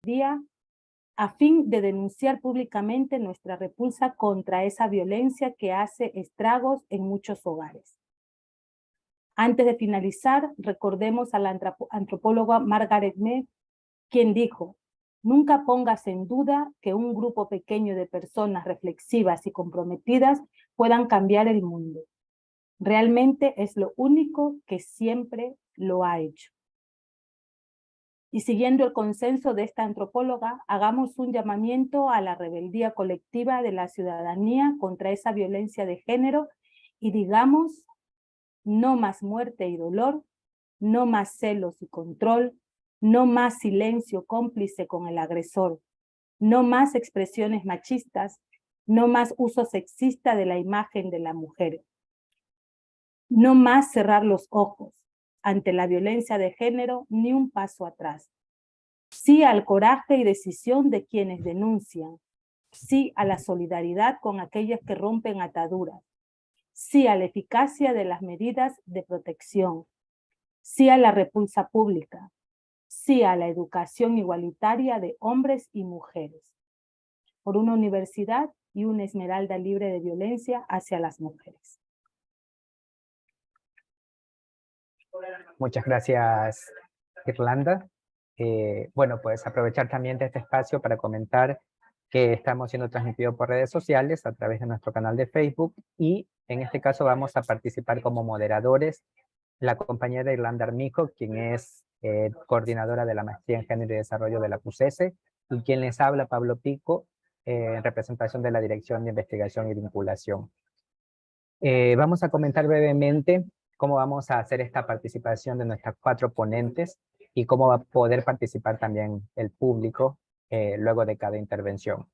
día a fin de denunciar públicamente nuestra repulsa contra esa violencia que hace estragos en muchos hogares. Antes de finalizar, recordemos a la antropóloga Margaret Mead, quien dijo: nunca pongas en duda que un grupo pequeño de personas reflexivas y comprometidas puedan cambiar el mundo. Realmente es lo único que siempre lo ha hecho. Y siguiendo el consenso de esta antropóloga, hagamos un llamamiento a la rebeldía colectiva de la ciudadanía contra esa violencia de género y digamos: no más muerte y dolor, no más celos y control, no más silencio cómplice con el agresor, no más expresiones machistas, no más uso sexista de la imagen de la mujer. No más cerrar los ojos ante la violencia de género, ni un paso atrás. Sí al coraje y decisión de quienes denuncian. Sí a la solidaridad con aquellas que rompen ataduras. Sí a la eficacia de las medidas de protección. Sí a la repulsa pública. Sí a la educación igualitaria de hombres y mujeres. Por una universidad y una Esmeralda libre de violencia hacia las mujeres. Muchas gracias, Irlanda. Bueno, pues aprovechar también de este espacio para comentar que estamos siendo transmitidos por redes sociales a través de nuestro canal de Facebook y en este caso vamos a participar como moderadores la compañera Irlanda Armijo, quien es coordinadora de la Maestría en Género y Desarrollo de la PUCESE, y quien les habla, Pablo Pico, en representación de la Dirección de Investigación y Vinculación. Vamos a comentar brevemente cómo vamos a hacer esta participación de nuestras 4 ponentes y cómo va a poder participar también el público luego de cada intervención.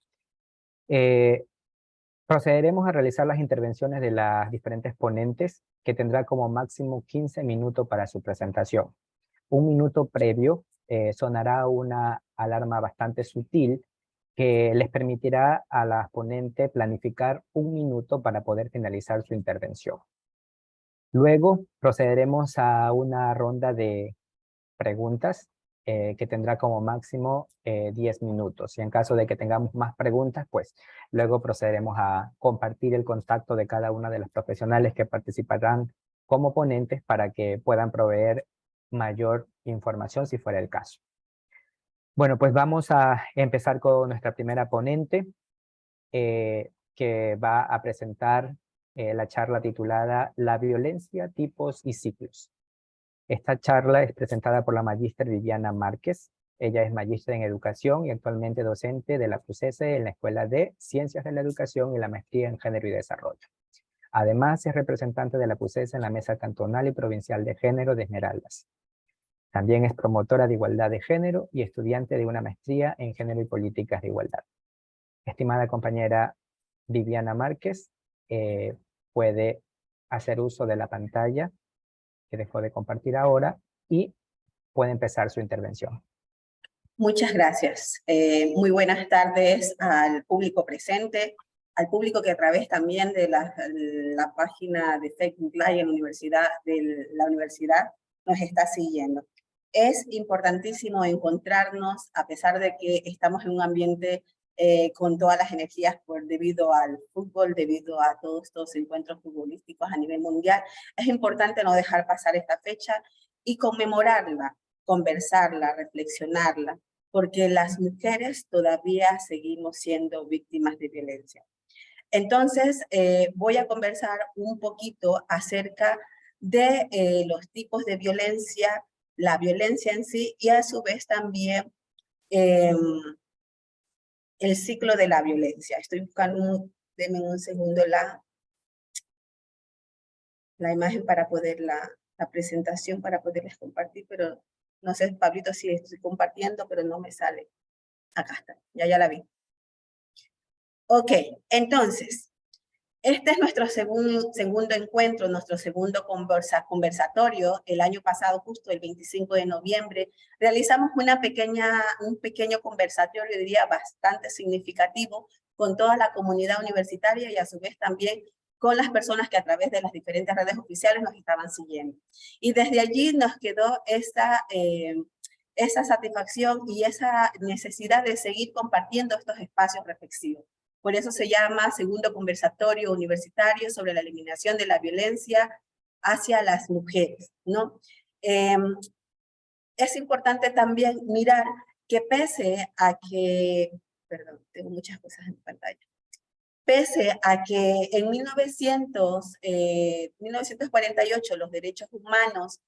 Procederemos a realizar las intervenciones de las diferentes ponentes, que tendrá como máximo 15 minutos para su presentación. Un minuto previo sonará una alarma bastante sutil que les permitirá a las ponentes planificar un minuto para poder finalizar su intervención. Luego procederemos a una ronda de preguntas que tendrá como máximo 10 minutos. Y en caso de que tengamos más preguntas, pues luego procederemos a compartir el contacto de cada una de las profesionales que participarán como ponentes para que puedan proveer mayor información si fuera el caso. Bueno, pues vamos a empezar con nuestra primera ponente que va a presentar la charla titulada La violencia, tipos y ciclos. Esta charla es presentada por la magíster Viviana Márquez. Ella es magíster en educación y actualmente docente de la PUCESE en la Escuela de Ciencias de la Educación y la Maestría en Género y Desarrollo. Además, es representante de la PUCESE en la Mesa Cantonal y Provincial de Género de Esmeraldas. También es promotora de igualdad de género y estudiante de una maestría en Género y Políticas de Igualdad. Estimada compañera Viviana Márquez, puede hacer uso de la pantalla que dejó de compartir ahora y puede empezar su intervención. Muchas gracias. Muy buenas tardes al público presente, al público que a través también de la página de Facebook Live en la universidad nos está siguiendo. Es importantísimo encontrarnos, a pesar de que estamos en un ambiente con todas las energías debido al fútbol, debido a todos estos encuentros futbolísticos a nivel mundial. Es importante no dejar pasar esta fecha y conmemorarla, conversarla, reflexionarla, porque las mujeres todavía seguimos siendo víctimas de violencia. Entonces, voy a conversar un poquito acerca de los tipos de violencia, la violencia en sí y a su vez también el ciclo de la violencia. Estoy buscando, denme un segundo la imagen para poder, la presentación para poderles compartir, pero no sé, Pablito, si estoy compartiendo, pero no me sale. Acá está, ya la vi. Ok, entonces, este es nuestro segundo encuentro, nuestro segundo conversatorio. El año pasado, justo el 25 de noviembre, realizamos un pequeño conversatorio, diría, bastante significativo con toda la comunidad universitaria y a su vez también con las personas que a través de las diferentes redes oficiales nos estaban siguiendo. Y desde allí nos quedó esa satisfacción y esa necesidad de seguir compartiendo estos espacios reflexivos. Por eso se llama Segundo Conversatorio Universitario sobre la Eliminación de la Violencia hacia las Mujeres, ¿no? Es importante también mirar que pese a que, perdón, tengo muchas cosas en pantalla, pese a que en 1948 los derechos humanos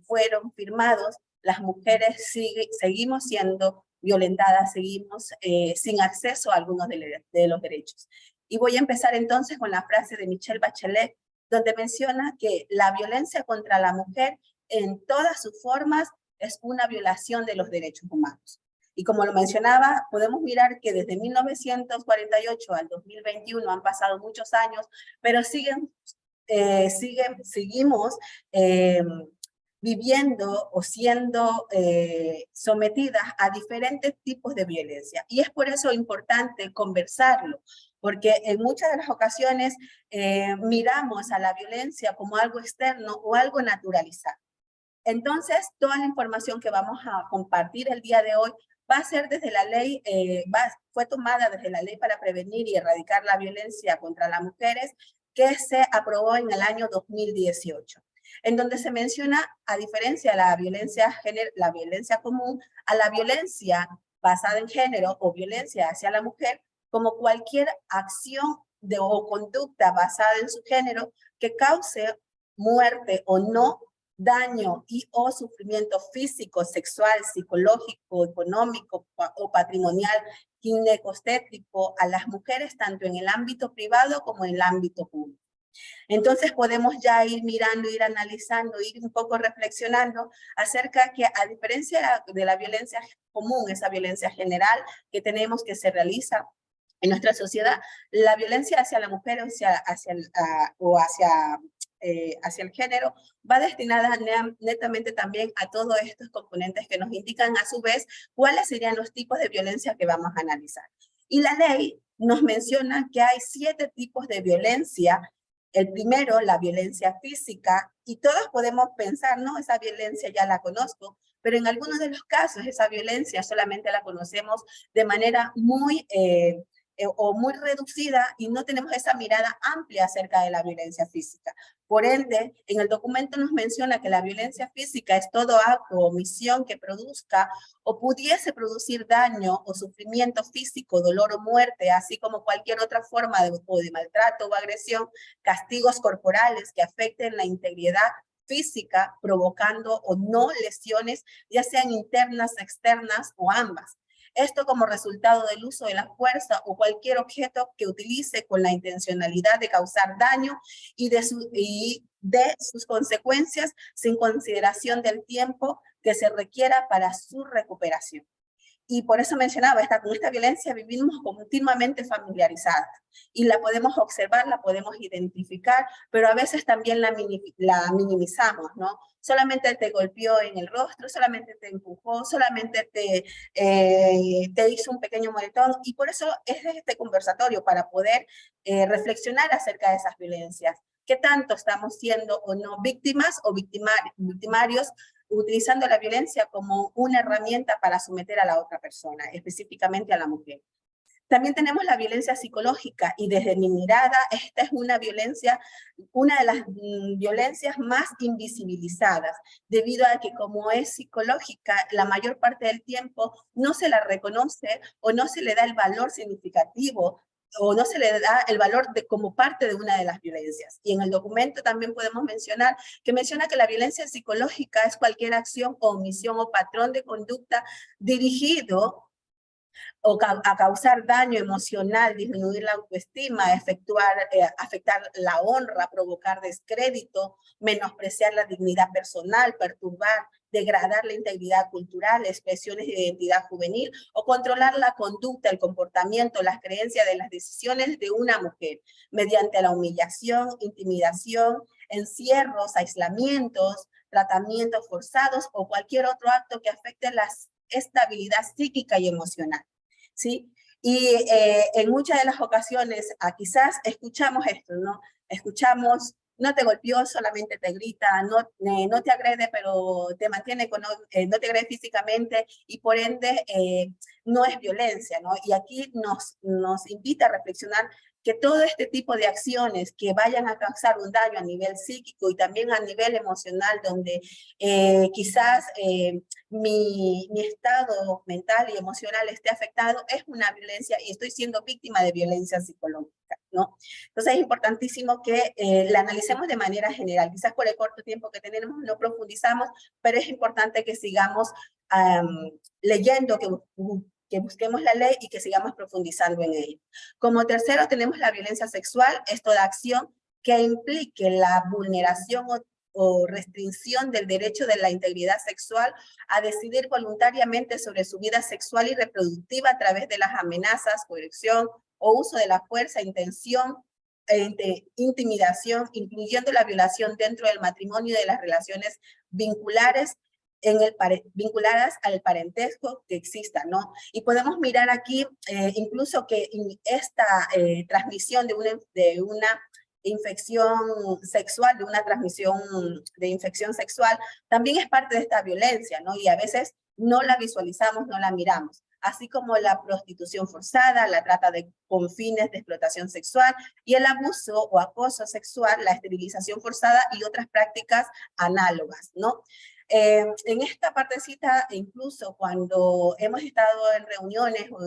fueron firmados, las mujeres seguimos siendo violentadas, seguimos sin acceso a algunos de los derechos. Y voy a empezar entonces con la frase de Michelle Bachelet, donde menciona que la violencia contra la mujer en todas sus formas es una violación de los derechos humanos. Y como lo mencionaba, podemos mirar que desde 1948 al 2021 han pasado muchos años, pero seguimos viviendo o siendo sometidas a diferentes tipos de violencia. Y es por eso importante conversarlo, porque en muchas de las ocasiones miramos a la violencia como algo externo o algo naturalizado. Entonces, toda la información que vamos a compartir el día de hoy va a ser desde la ley, fue tomada desde la Ley para Prevenir y Erradicar la Violencia contra las Mujeres, que se aprobó en el año 2018, en donde se menciona, a diferencia de la violencia común, a la violencia basada en género o violencia hacia la mujer, como cualquier acción o conducta basada en su género que cause muerte o no, daño y o sufrimiento físico, sexual, psicológico, económico o patrimonial, ginecostético a las mujeres tanto en el ámbito privado como en el ámbito público. Entonces podemos ya ir mirando, ir analizando, ir un poco reflexionando acerca que a diferencia de la violencia común, esa violencia general que tenemos que se realiza en nuestra sociedad, la violencia hacia la mujer hacia el género va destinada netamente también a todos estos componentes que nos indican a su vez cuáles serían los tipos de violencia que vamos a analizar. Y la ley nos menciona que hay 7 tipos de violencia. El primero, la violencia física, y todos podemos pensar, no, esa violencia ya la conozco, pero en algunos de los casos esa violencia solamente la conocemos de manera muy reducida y no tenemos esa mirada amplia acerca de la violencia física. Por ende, en el documento nos menciona que la violencia física es todo acto o omisión que produzca o pudiese producir daño o sufrimiento físico, dolor o muerte, así como cualquier otra forma de maltrato o agresión, castigos corporales que afecten la integridad física, provocando o no lesiones, ya sean internas, externas o ambas. Esto como resultado del uso de la fuerza o cualquier objeto que utilice con la intencionalidad de causar daño y de sus consecuencias sin consideración del tiempo que se requiera para su recuperación. Y por eso mencionaba, con esta violencia vivimos continuamente familiarizadas y la podemos observar, la podemos identificar, pero a veces también la minimizamos, ¿no? Solamente te golpeó en el rostro, solamente te empujó, solamente te hizo un pequeño moretón, y por eso es este conversatorio para poder reflexionar acerca de esas violencias. ¿Qué tanto estamos siendo o no víctimas o victimarios, utilizando la violencia como una herramienta para someter a la otra persona, específicamente a la mujer? También tenemos la violencia psicológica, y desde mi mirada, esta es una de las violencias más invisibilizadas, debido a que como es psicológica, la mayor parte del tiempo no se la reconoce o no se le da el valor significativo o no se le da el valor como parte de una de las violencias. Y en el documento también podemos mencionar que la violencia psicológica es cualquier acción o omisión o patrón de conducta dirigido a causar daño emocional, disminuir la autoestima, afectar la honra, provocar descrédito, menospreciar la dignidad personal, perturbar, degradar la integridad cultural, expresiones de identidad juvenil, o controlar la conducta, el comportamiento, las creencias de las decisiones de una mujer, mediante la humillación, intimidación, encierros, aislamientos, tratamientos forzados o cualquier otro acto que afecte la estabilidad psíquica y emocional, ¿sí? Y en muchas de las ocasiones, quizás escuchamos esto, ¿no? Escuchamos no te golpeó, solamente te grita, no te agrede, pero te mantiene no te agrede físicamente y por ende no es violencia, ¿no? Y aquí nos invita a reflexionar que todo este tipo de acciones que vayan a causar un daño a nivel psíquico y también a nivel emocional, donde quizás mi estado mental y emocional esté afectado, es una violencia y estoy siendo víctima de violencia psicológica, ¿no? Entonces es importantísimo que la analicemos de manera general. Quizás por el corto tiempo que tenemos no profundizamos, pero es importante que sigamos leyendo, que busquemos la ley y que sigamos profundizando en ella. Como tercero tenemos la violencia sexual, es toda acción que implique la vulneración o restricción del derecho de la integridad sexual a decidir voluntariamente sobre su vida sexual y reproductiva a través de las amenazas, coerción o uso de la fuerza, intención, intimidación, incluyendo la violación dentro del matrimonio y de las relaciones vinculares vinculadas al parentesco que exista, ¿no? Y podemos mirar aquí incluso que esta transmisión de una infección sexual, de una transmisión de infección sexual, también es parte de esta violencia, ¿no? Y a veces no la visualizamos, no la miramos, así como la prostitución forzada, la trata con fines de explotación sexual y el abuso o acoso sexual, la esterilización forzada y otras prácticas análogas, ¿no? En esta partecita, incluso cuando hemos estado en reuniones o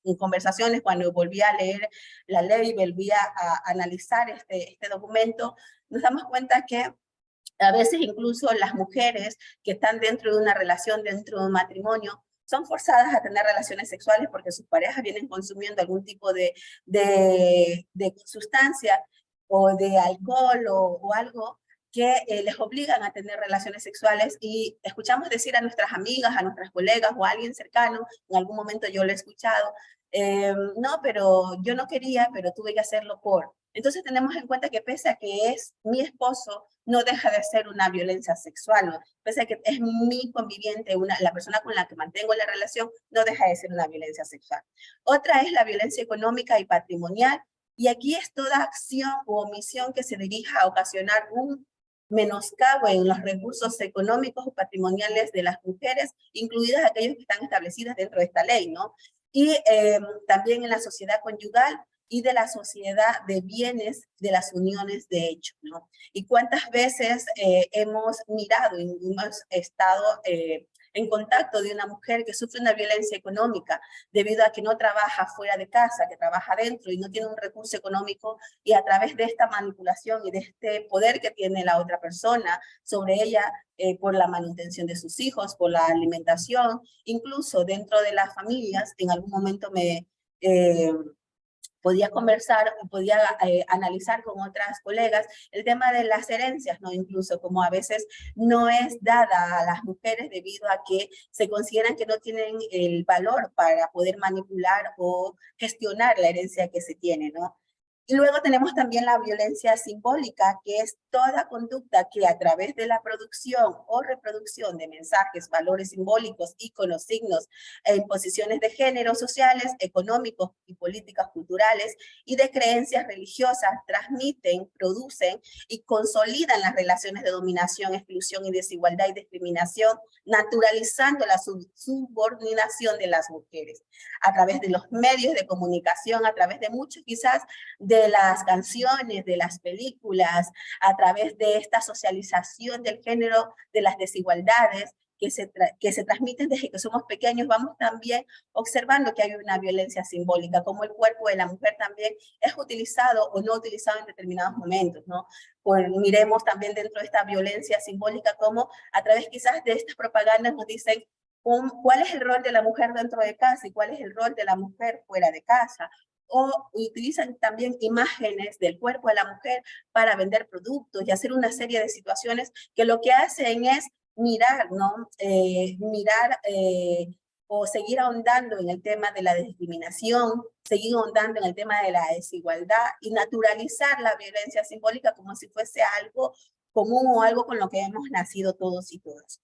en conversaciones, cuando volví a leer la ley, volví a analizar este documento, nos damos cuenta que a veces incluso las mujeres que están dentro de una relación, dentro de un matrimonio, son forzadas a tener relaciones sexuales porque sus parejas vienen consumiendo algún tipo de sustancia o de alcohol o algo que les obligan a tener relaciones sexuales y escuchamos decir a nuestras amigas, a nuestras colegas o a alguien cercano, en algún momento yo lo he escuchado, no, pero yo no quería, pero tuve que hacerlo por. Entonces tenemos en cuenta que pese a que es mi esposo, no deja de ser una violencia sexual, ¿no? Pese a que es mi conviviente, la persona con la que mantengo la relación, no deja de ser una violencia sexual. Otra es la violencia económica y patrimonial, y aquí es toda acción u omisión que se dirija a ocasionar un menoscabo en los recursos económicos o patrimoniales de las mujeres, incluidas aquellos que están establecidas dentro de esta ley, ¿no? Y también en la sociedad conyugal y de la sociedad de bienes de las uniones de hecho, ¿no? Y cuántas veces hemos mirado y hemos estado en contacto de una mujer que sufre una violencia económica debido a que no trabaja fuera de casa, que trabaja dentro y no tiene un recurso económico, y a través de esta manipulación y de este poder que tiene la otra persona sobre ella por la manutención de sus hijos, por la alimentación, incluso dentro de las familias, en algún momento podía conversar, podía analizar con otras colegas el tema de las herencias, ¿no? Incluso como a veces no es dada a las mujeres debido a que se consideran que no tienen el valor para poder manipular o gestionar la herencia que se tiene, ¿no? Y luego tenemos también la violencia simbólica, que es toda conducta que a través de la producción o reproducción de mensajes, valores simbólicos, íconos, signos e imposiciones de género, sociales, económicos y políticas culturales y de creencias religiosas transmiten, producen y consolidan las relaciones de dominación, exclusión y desigualdad y discriminación, naturalizando la subordinación de las mujeres a través de los medios de comunicación, a través de muchos quizás de las canciones, de las películas, a través de esta socialización del género, de las desigualdades que se transmiten desde que somos pequeños. Vamos también observando que hay una violencia simbólica, como el cuerpo de la mujer también es utilizado o no utilizado en determinados momentos, ¿no? Pues miremos también dentro de esta violencia simbólica como a través quizás de estas propagandas nos dicen cuál es el rol de la mujer dentro de casa y cuál es el rol de la mujer fuera de casa, o utilizan también imágenes del cuerpo de la mujer para vender productos y hacer una serie de situaciones que lo que hacen es mirar, ¿no? O seguir ahondando en el tema de la discriminación, seguir ahondando en el tema de la desigualdad y naturalizar la violencia simbólica como si fuese algo común o algo con lo que hemos nacido todos y todas.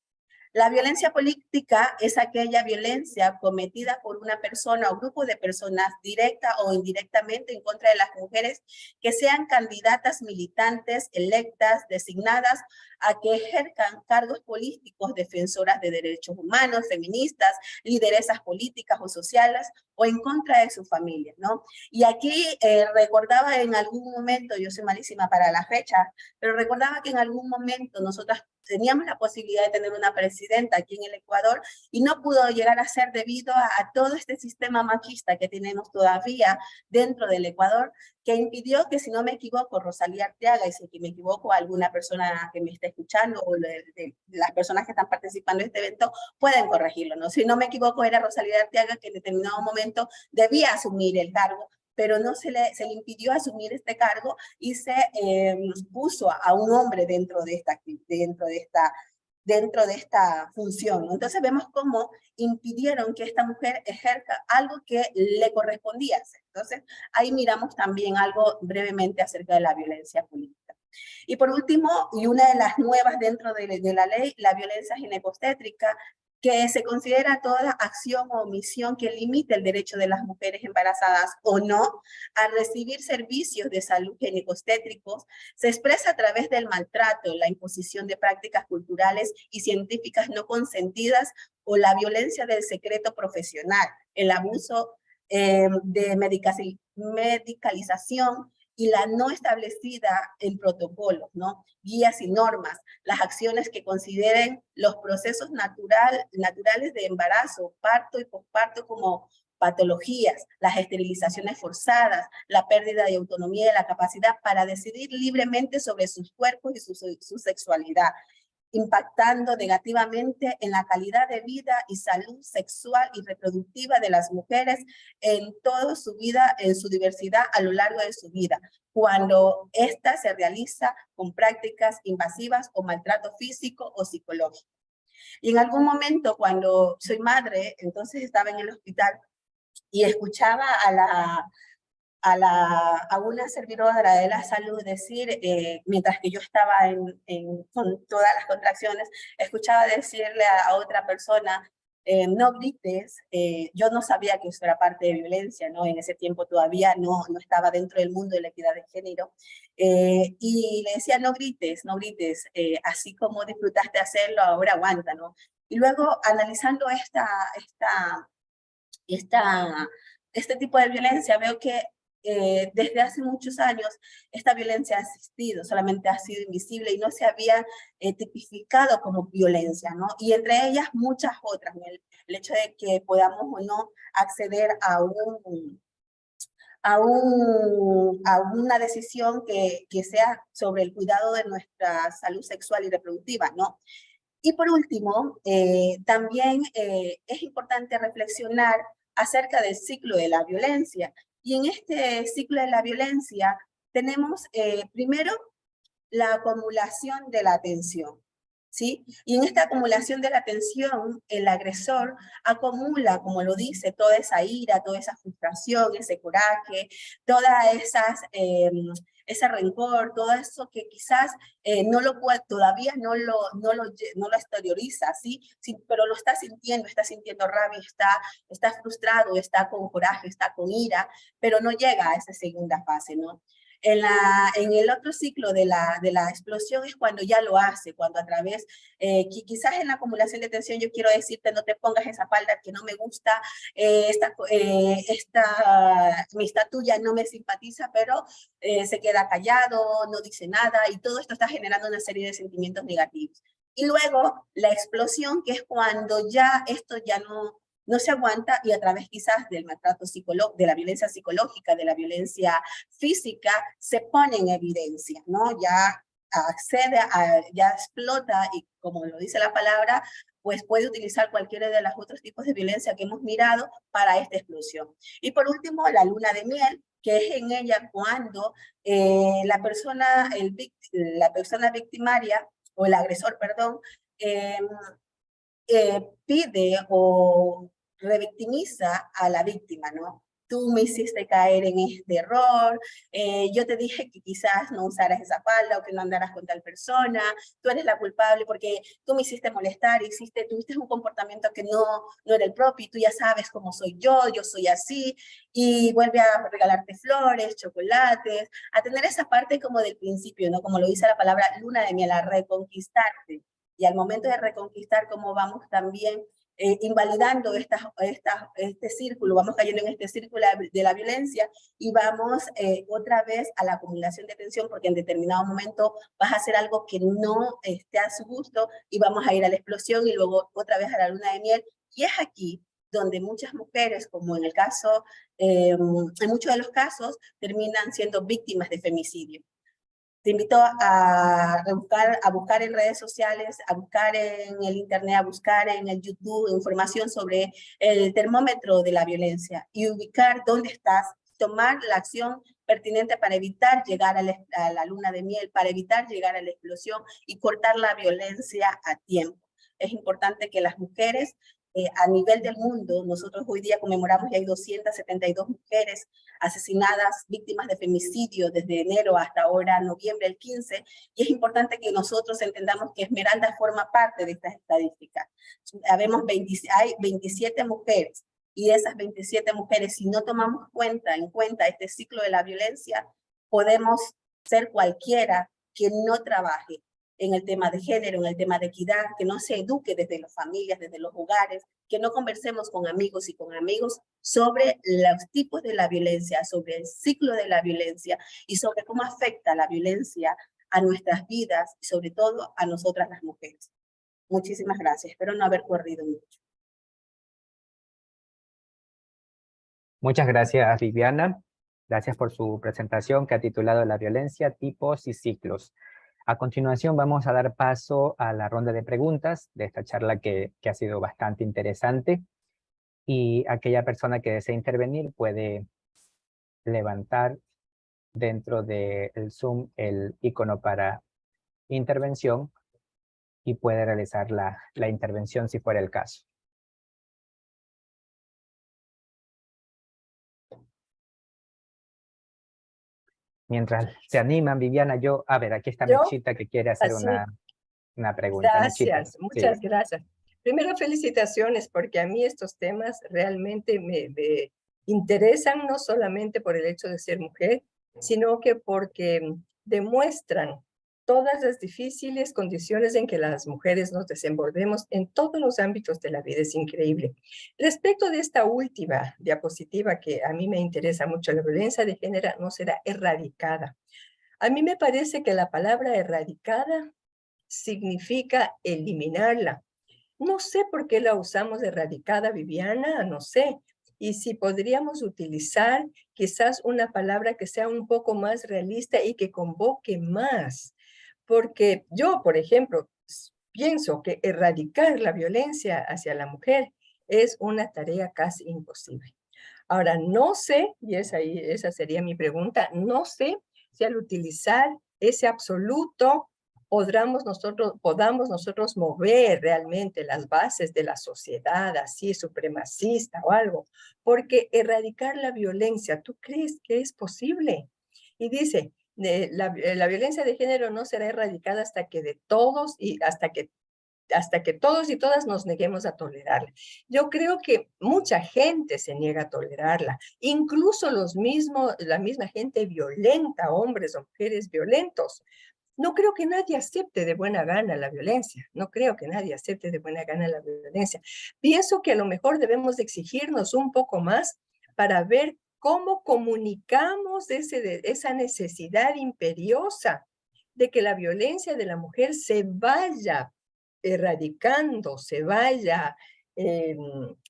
La violencia política es aquella violencia cometida por una persona o grupo de personas directa o indirectamente en contra de las mujeres que sean candidatas militantes, electas, designadas a que ejerzan cargos políticos, defensoras de derechos humanos, feministas, lideresas políticas o sociales, o en contra de su familia, ¿no? Y aquí recordaba en algún momento, yo soy malísima para la fecha, pero recordaba que en algún momento nosotras teníamos la posibilidad de tener una presidenta aquí en el Ecuador y no pudo llegar a ser debido a todo este sistema machista que tenemos todavía dentro del Ecuador, que impidió que, si no me equivoco, Rosalía Arteaga, y si me equivoco, alguna persona que me esté escuchando o de las personas que están participando en este evento pueden corregirlo, ¿no? Si no me equivoco, era Rosalía Arteaga que en determinado momento debía asumir el cargo, pero no se le impidió asumir este cargo y se puso a un hombre dentro de esta función, ¿no? Entonces vemos cómo impidieron que esta mujer ejerza algo que le correspondía hacer. Entonces ahí miramos también algo brevemente acerca de la violencia política. Y por último, y una de las nuevas dentro de la ley, la violencia ginecobstétrica, que se considera toda acción o omisión que limite el derecho de las mujeres embarazadas o no a recibir servicios de salud ginecobstétricos, se expresa a través del maltrato, la imposición de prácticas culturales y científicas no consentidas o la violencia del secreto profesional, el abuso de medicalización y la no establecida en protocolos, ¿no? Guías y normas, las acciones que consideren los procesos naturales de embarazo, parto y posparto como patologías, las esterilizaciones forzadas, la pérdida de autonomía y de la capacidad para decidir libremente sobre sus cuerpos y su sexualidad, impactando negativamente en la calidad de vida y salud sexual y reproductiva de las mujeres en toda su vida, en su diversidad a lo largo de su vida, cuando ésta se realiza con prácticas invasivas o maltrato físico o psicológico. Y en algún momento, cuando soy madre, entonces estaba en el hospital y escuchaba a una servidora de la salud decir, mientras que yo estaba con todas las contracciones, escuchaba decirle a otra persona, no grites. Yo no sabía que eso era parte de violencia, ¿no? En ese tiempo todavía no estaba dentro del mundo de la equidad de género. Y le decía, no grites, no grites, así como disfrutaste hacerlo, ahora aguanta, ¿no? Y luego, analizando este tipo de violencia, veo que desde hace muchos años esta violencia ha existido, solamente ha sido invisible y no se había tipificado como violencia, ¿no? Y entre ellas muchas otras, ¿no? El hecho de que podamos o no acceder a una decisión que sea sobre el cuidado de nuestra salud sexual y reproductiva, ¿no? Y por último, también es importante reflexionar acerca del ciclo de la violencia. Y en este ciclo de la violencia tenemos primero la acumulación de la atención, ¿sí? Y en esta acumulación de la atención, el agresor acumula, como lo dice, toda esa ira, toda esa frustración, ese coraje, todas ese rencor, todo eso que quizás todavía no lo exterioriza, ¿sí? Sí, pero lo está sintiendo rabia, está frustrado, está con coraje, está con ira, pero no llega a esa segunda fase, ¿no? En el otro ciclo de la explosión es cuando ya lo hace, cuando a través, quizás en la acumulación de tensión yo quiero decirte, no te pongas esa falda que no me gusta, esta amistad tuya no me simpatiza, pero se queda callado, no dice nada, y todo esto está generando una serie de sentimientos negativos. Y luego la explosión, que es cuando ya esto ya no se aguanta y a través quizás del maltrato psicológico, de la violencia psicológica, de la violencia física, se pone en evidencia, ¿no? Ya ya explota y como lo dice la palabra, pues puede utilizar cualquiera de los otros tipos de violencia que hemos mirado para esta explosión. Y por último, la luna de miel, que es en ella cuando la persona victimaria, o el agresor, perdón, pide o revictimiza a la víctima, ¿no? tú me hiciste caer en este error, yo te dije que quizás no usaras esa falda o que no andaras con tal persona, tú eres la culpable porque tú me hiciste molestar, tuviste un comportamiento que no era el propio y tú ya sabes cómo soy yo soy así, y vuelve a regalarte flores, chocolates, a tener esa parte como del principio, ¿no? Como lo dice la palabra luna de miel, a reconquistarte. Y al momento de reconquistar, como vamos también invalidando este círculo, vamos cayendo en este círculo de la violencia y vamos otra vez a la acumulación de tensión porque en determinado momento vas a hacer algo que no esté a su gusto y vamos a ir a la explosión y luego otra vez a la luna de miel. Y es aquí donde muchas mujeres, como en el caso, en muchos de los casos, terminan siendo víctimas de femicidio. Te invito a buscar en redes sociales, a buscar en el internet, a buscar en el YouTube información sobre el termómetro de la violencia y ubicar dónde estás, tomar la acción pertinente para evitar llegar a la luna de miel, para evitar llegar a la explosión y cortar la violencia a tiempo. Es importante que las mujeres a nivel del mundo, nosotros hoy día conmemoramos y hay 272 mujeres asesinadas, víctimas de femicidio desde enero hasta ahora, noviembre el 15, y es importante que nosotros entendamos que Esmeralda forma parte de estas estadísticas. Hay 27 mujeres, y de esas 27 mujeres, si no tomamos en cuenta este ciclo de la violencia, podemos ser cualquiera que no trabaje en el tema de género, en el tema de equidad, que no se eduque desde las familias, desde los hogares, que no conversemos con amigos y con amigos sobre los tipos de la violencia, sobre el ciclo de la violencia y sobre cómo afecta la violencia a nuestras vidas y sobre todo a nosotras las mujeres. Muchísimas gracias. Espero no haber corrido mucho. Muchas gracias, Viviana. Gracias por su presentación que ha titulado La violencia, tipos y ciclos. A continuación vamos a dar paso a la ronda de preguntas de esta charla que ha sido bastante interesante. Y aquella persona que desee intervenir puede levantar dentro del Zoom el icono para intervención y puede realizar la intervención si fuera el caso. Mientras se animan, Viviana, a ver, aquí está Mechita que quiere hacer una pregunta. Gracias, Mechita, muchas sí. gracias. Primero, felicitaciones, porque a mí estos temas realmente me interesan, no solamente por el hecho de ser mujer, sino que porque demuestran todas las difíciles condiciones en que las mujeres nos desenvolvemos en todos los ámbitos de la vida. Es increíble. Respecto de esta última diapositiva que a mí me interesa mucho, la violencia de género no será erradicada. A mí me parece que la palabra erradicada significa eliminarla. No sé por qué la usamos erradicada, Viviana, no sé. Y si podríamos utilizar quizás una palabra que sea un poco más realista y que convoque más. Porque yo, por ejemplo, pienso que erradicar la violencia hacia la mujer es una tarea casi imposible. Ahora, no sé, y esa sería mi pregunta, no sé si al utilizar ese absoluto podamos nosotros mover realmente las bases de la sociedad así supremacista o algo, porque erradicar la violencia, ¿tú crees que es posible? Y dice, la violencia de género no será erradicada hasta que todos y todas nos neguemos a tolerarla. Yo creo que mucha gente se niega a tolerarla, incluso la misma gente violenta, hombres o mujeres violentos. No creo que nadie acepte de buena gana la violencia. No creo que nadie acepte de buena gana la violencia. Pienso que a lo mejor debemos de exigirnos un poco más para ver cómo comunicamos esa necesidad imperiosa de que la violencia de la mujer se vaya erradicando, se vaya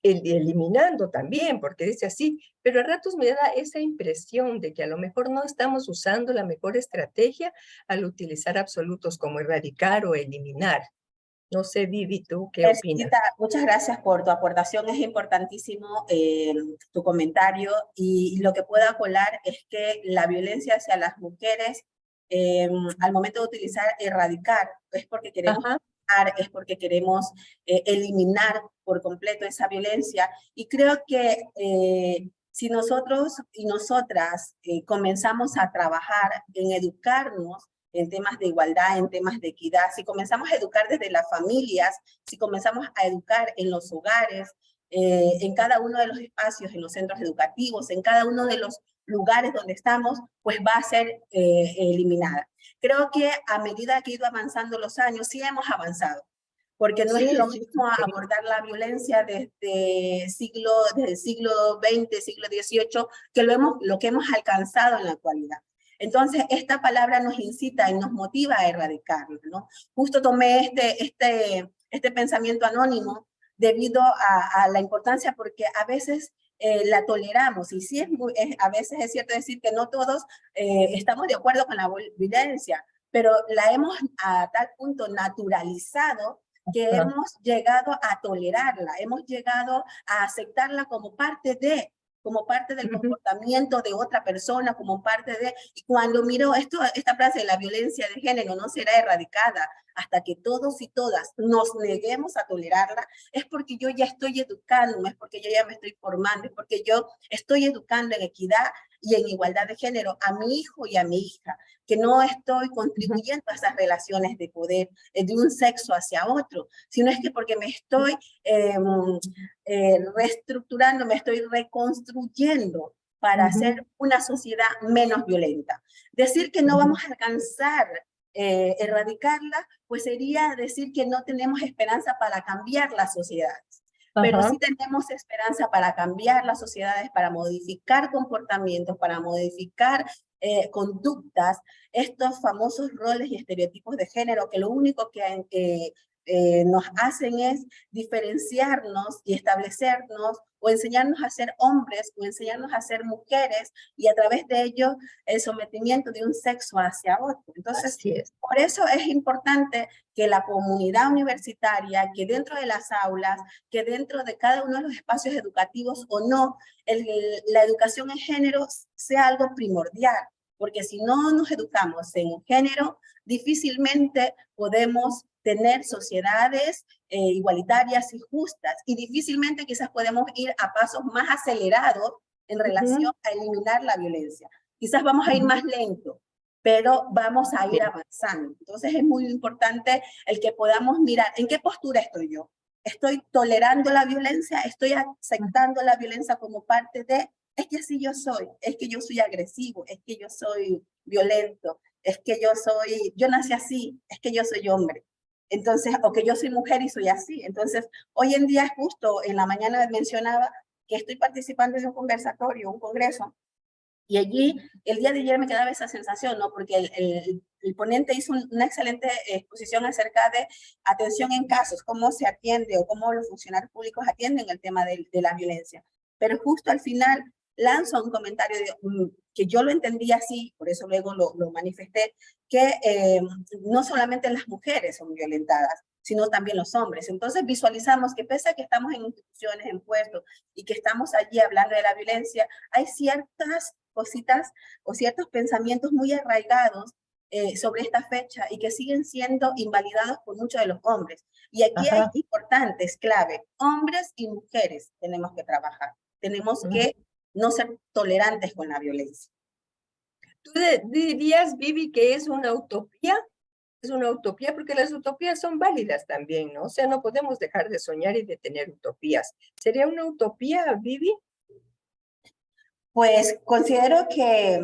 eliminando también, porque dice así, pero a ratos me da esa impresión de que a lo mejor no estamos usando la mejor estrategia al utilizar absolutos como erradicar o eliminar. No sé, Vivi, ¿tú qué opinas? Muchas gracias por tu aportación, es importantísimo tu comentario y lo que pueda colar es que la violencia hacia las mujeres al momento de utilizar erradicar es porque queremos es porque queremos eliminar por completo esa violencia y creo que Si nosotros y nosotras comenzamos a trabajar en educarnos en temas de igualdad, en temas de equidad, si comenzamos a educar desde las familias, si comenzamos a educar en los hogares, en cada uno de los espacios, en los centros educativos, en cada uno de los lugares donde estamos, pues va a ser eliminada. Creo que a medida que ha ido avanzando los años, sí hemos avanzado, porque no es lo mismo abordar la violencia desde el siglo XX, siglo XVIII, que lo que hemos alcanzado en la actualidad. Entonces, esta palabra nos incita y nos motiva a erradicarlo, ¿no? Justo tomé este pensamiento anónimo debido a la importancia, porque a veces la toleramos, y sí a veces es cierto decir que no todos estamos de acuerdo con la violencia, pero la hemos a tal punto naturalizado que hemos llegado a tolerarla, hemos llegado a aceptarla como parte del comportamiento de otra persona, como parte de, y cuando miro esta frase de la violencia de género no será erradicada hasta que todos y todas nos neguemos a tolerarla, es porque yo ya estoy educando, es porque yo ya me estoy formando, es porque yo estoy educando en equidad y en igualdad de género a mi hijo y a mi hija, que no estoy contribuyendo a esas relaciones de poder de un sexo hacia otro, sino es que porque me estoy reestructurando, me estoy reconstruyendo para hacer una sociedad menos violenta. Decir que no vamos a alcanzar erradicarla, pues sería decir que no tenemos esperanza para cambiar las sociedades. Pero sí tenemos esperanza para cambiar las sociedades, para modificar comportamientos, para modificar conductas, estos famosos roles y estereotipos de género que lo único que nos hacen es diferenciarnos y establecernos o enseñarnos a ser hombres o enseñarnos a ser mujeres y a través de ello el sometimiento de un sexo hacia otro. Entonces, por eso es importante que la comunidad universitaria, que dentro de las aulas, que dentro de cada uno de los espacios educativos o no, la educación en género sea algo primordial, porque si no nos educamos en género, difícilmente podemos tener sociedades igualitarias y justas, y difícilmente quizás podemos ir a pasos más acelerados en relación a eliminar la violencia. Quizás vamos a ir más lento, pero vamos a ir avanzando. Entonces es muy importante el que podamos mirar en qué postura estoy yo. ¿Estoy tolerando la violencia? ¿Estoy aceptando la violencia como parte de, es que así yo soy, es que yo soy agresivo, es que yo soy violento, es que yo nací así, es que yo soy hombre? Entonces, o que yo soy mujer y soy así. Entonces, hoy en día, justo en la mañana mencionaba que estoy participando en un conversatorio, un congreso, y allí, el día de ayer me quedaba esa sensación, ¿no? Porque el ponente hizo una excelente exposición acerca de atención en casos, cómo se atiende o cómo los funcionarios públicos atienden el tema de la violencia. Pero justo al final lanzo un comentario que yo lo entendí así, por eso luego lo manifesté, que no solamente las mujeres son violentadas, sino también los hombres. Entonces visualizamos que pese a que estamos en instituciones, en puestos, y que estamos allí hablando de la violencia, hay ciertas cositas o ciertos pensamientos muy arraigados sobre esta fecha y que siguen siendo invalidados por muchos de los hombres. Y aquí hay importantes, clave, hombres y mujeres tenemos que trabajar. Tenemos que no ser tolerantes con la violencia. ¿Tú dirías, Vivi, que es una utopía? Es una utopía porque las utopías son válidas también, ¿no? O sea, no podemos dejar de soñar y de tener utopías. ¿Sería una utopía, Vivi? Pues considero que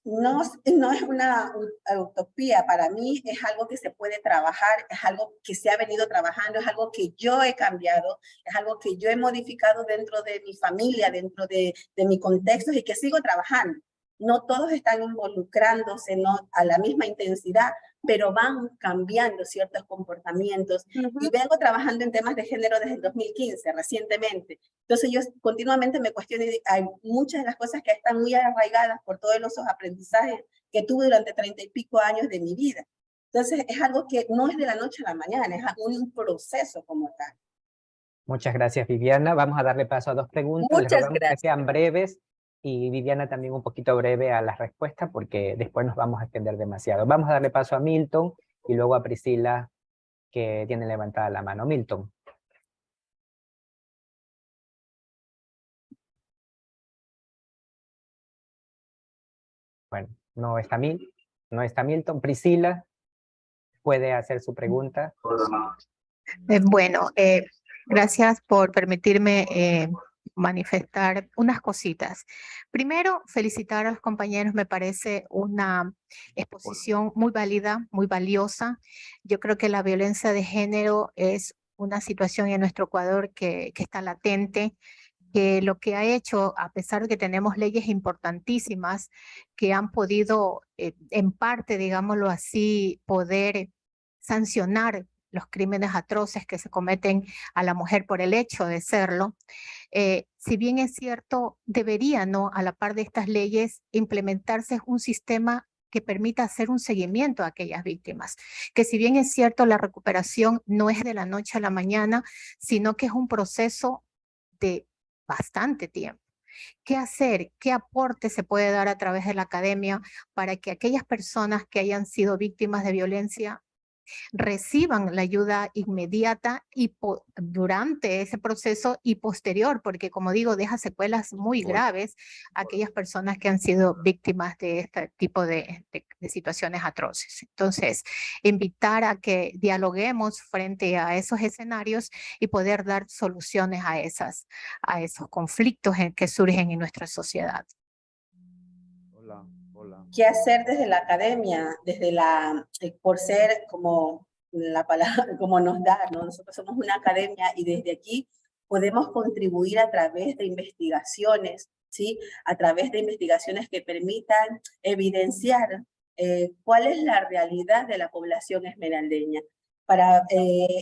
no es una utopía. Para mí es algo que se puede trabajar, es algo que se ha venido trabajando, es algo que yo he cambiado, es algo que yo he modificado dentro de mi familia, dentro de mi contexto y que sigo trabajando. No todos están involucrándose a la misma intensidad, pero van cambiando ciertos comportamientos. Y vengo trabajando en temas de género desde el 2015, recientemente. Entonces yo continuamente me cuestiono y hay muchas de las cosas que están muy arraigadas por todos los aprendizajes que tuve durante 30 y pico años de mi vida. Entonces es algo que no es de la noche a la mañana, es un proceso como tal. Muchas gracias, Viviana. Vamos a darle paso a dos preguntas. Muchas Les rogamos gracias. que sean breves y Viviana también un poquito breve a las respuestas porque después nos vamos a extender demasiado. Vamos a darle paso a Milton y luego a Priscila, que tiene levantada la mano. Milton. Bueno, no está Milton. Priscila, puede hacer su pregunta. Gracias por permitirme manifestar unas cositas. Primero, felicitar a los compañeros, me parece una exposición muy válida, muy valiosa. Yo creo que la violencia de género es una situación en nuestro Ecuador que está latente, que lo que ha hecho, a pesar de que tenemos leyes importantísimas que han podido, en parte, digámoslo así, poder sancionar los crímenes atroces que se cometen a la mujer por el hecho de serlo, si bien es cierto, debería, ¿no?, a la par de estas leyes, implementarse un sistema que permita hacer un seguimiento a aquellas víctimas, que si bien es cierto, la recuperación no es de la noche a la mañana, sino que es un proceso de bastante tiempo. ¿Qué hacer? ¿Qué aporte se puede dar a través de la academia para que aquellas personas que hayan sido víctimas de violencia reciban la ayuda inmediata y durante ese proceso y posterior, porque como digo, deja secuelas muy graves a aquellas personas que han sido víctimas de este tipo de situaciones atroces? Entonces, invitar a que dialoguemos frente a esos escenarios y poder dar soluciones a esos conflictos que surgen en nuestra sociedad. ¿Qué hacer desde la academia? Por ser como la palabra, como nos da, ¿no? Nosotros somos una academia y desde aquí podemos contribuir a través de investigaciones, ¿sí? A través de investigaciones que permitan evidenciar cuál es la realidad de la población esmeraldeña, para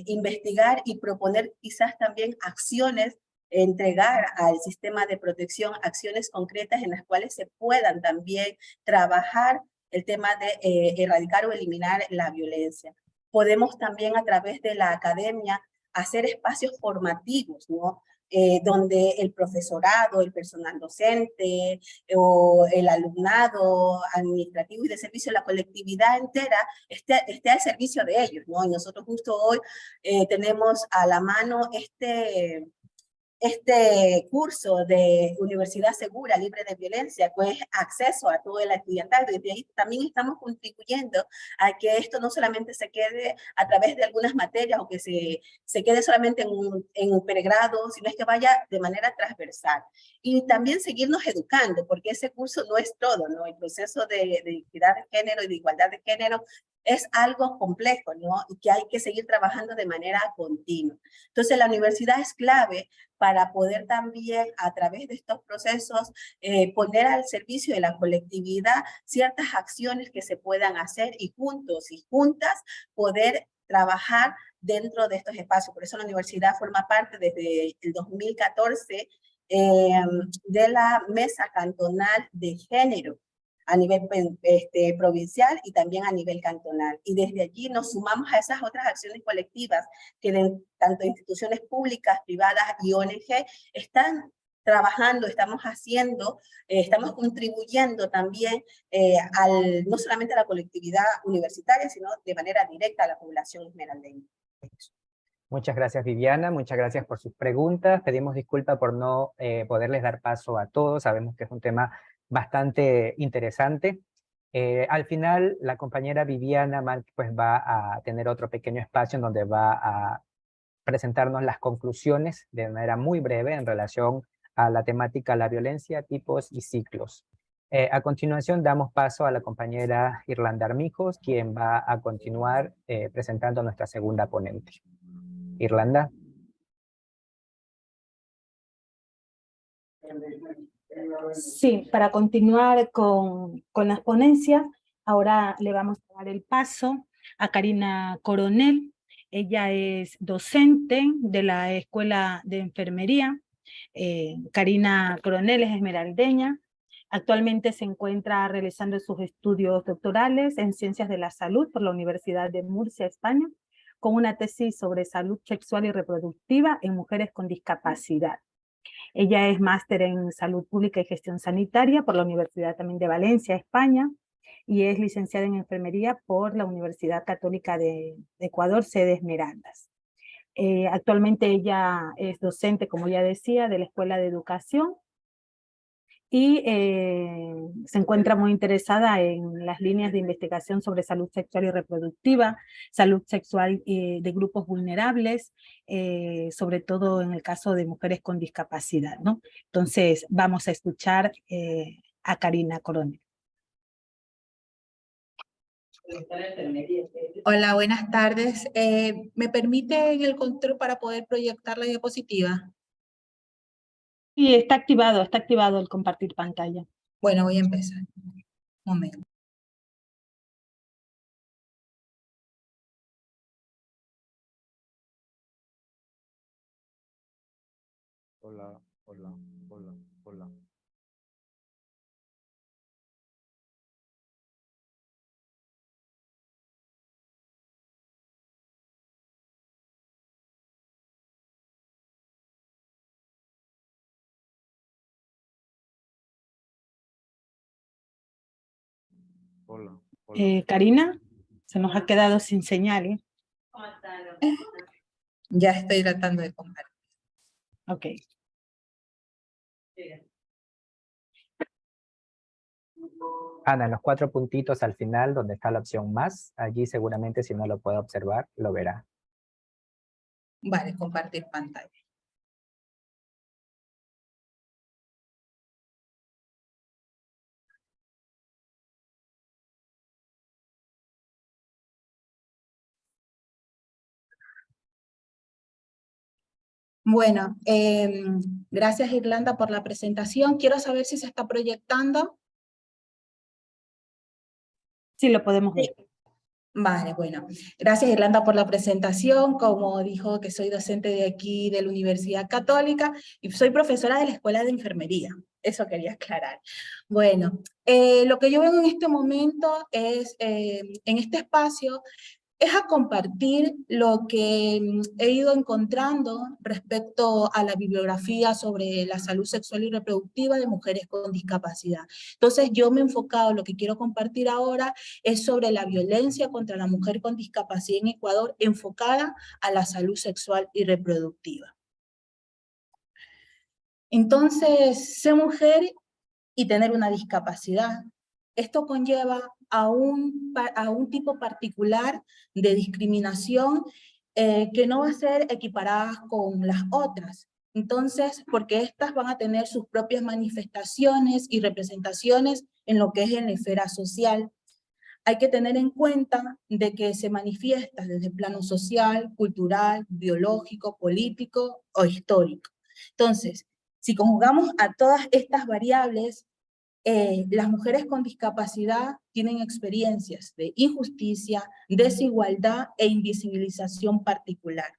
investigar y proponer quizás también acciones, entregar al sistema de protección acciones concretas en las cuales se puedan también trabajar el tema de erradicar o eliminar la violencia. Podemos también a través de la academia hacer espacios formativos, ¿no? Donde el profesorado, el personal docente o el alumnado administrativo y de servicio, la colectividad entera esté al servicio de ellos, ¿no? Y nosotros justo hoy tenemos a la mano este curso de Universidad Segura, Libre de Violencia, pues acceso a todo el estudiantado. Y de ahí también estamos contribuyendo a que esto no solamente se quede a través de algunas materias o que se quede solamente en un pregrado, sino es que vaya de manera transversal. Y también seguirnos educando, porque ese curso no es todo, ¿no? El proceso de equidad de género y de igualdad de género es algo complejo, ¿no? Y que hay que seguir trabajando de manera continua. Entonces, la universidad es clave para poder también, a través de estos procesos, poner al servicio de la colectividad ciertas acciones que se puedan hacer y juntos y juntas poder trabajar dentro de estos espacios. Por eso la universidad forma parte desde el 2014 de la Mesa Cantonal de Género a nivel provincial y también a nivel cantonal. Y desde allí nos sumamos a esas otras acciones colectivas que tanto instituciones públicas, privadas y ONG están trabajando, estamos haciendo, estamos contribuyendo también no solamente a la colectividad universitaria, sino de manera directa a la población esmeraldeña. Muchas gracias, Viviana. Muchas gracias por sus preguntas. Pedimos disculpas por no poderles dar paso a todos. Sabemos que es un tema bastante interesante. Al final, la compañera Viviana pues va a tener otro pequeño espacio en donde va a presentarnos las conclusiones de manera muy breve en relación a la temática la violencia, tipos y ciclos. A continuación, damos paso a la compañera Irlanda Armijos, quien va a continuar presentando a nuestra segunda ponente. Irlanda. Sí, para continuar con las ponencias, ahora le vamos a dar el paso a Karina Coronel. Ella es docente de la Escuela de Enfermería. Karina Coronel es esmeraldeña. Actualmente se encuentra realizando sus estudios doctorales en Ciencias de la Salud por la Universidad de Murcia, España, con una tesis sobre salud sexual y reproductiva en mujeres con discapacidad. Ella es máster en Salud Pública y Gestión Sanitaria por la Universidad también de Valencia, España, y es licenciada en Enfermería por la Universidad Católica de Ecuador, sede Esmeraldas. Actualmente ella es docente, como ya decía, de la Escuela de Educación y se encuentra muy interesada en las líneas de investigación sobre salud sexual y reproductiva, salud sexual de grupos vulnerables, sobre todo en el caso de mujeres con discapacidad, ¿no? Entonces vamos a escuchar a Karina Coronel. Hola, buenas tardes. ¿Me permiten el control para poder proyectar la diapositiva? Y está activado el compartir pantalla. Bueno, voy a empezar. Un momento. Hola, hola, hola, hola. Hola, hola. Karina, se nos ha quedado sin señal, ¿eh? Ya estoy tratando de compartir. Ok. Ana, en los 4 puntitos al final, donde está la opción más, allí seguramente si no lo puede observar, lo verá. Vale, compartir pantalla. Bueno, gracias Irlanda por la presentación. Quiero saber si se está proyectando. Sí, lo podemos ver. Vale, bueno. Gracias Irlanda por la presentación. Como dijo que soy docente de aquí de la Universidad Católica y soy profesora de la Escuela de Enfermería. Eso quería aclarar. Bueno, lo que yo veo en este momento es, en este espacio, es a compartir lo que he ido encontrando respecto a la bibliografía sobre la salud sexual y reproductiva de mujeres con discapacidad. Entonces yo me he enfocado, lo que quiero compartir ahora es sobre la violencia contra la mujer con discapacidad en Ecuador enfocada a la salud sexual y reproductiva. Entonces, ser mujer y tener una discapacidad, esto conlleva a un tipo particular de discriminación que no va a ser equiparada con las otras. Entonces, porque estas van a tener sus propias manifestaciones y representaciones en lo que es en la esfera social. Hay que tener en cuenta de que se manifiesta desde el plano social, cultural, biológico, político o histórico. Entonces, si conjugamos a todas estas variables, las mujeres con discapacidad tienen experiencias de injusticia, desigualdad e invisibilización particular.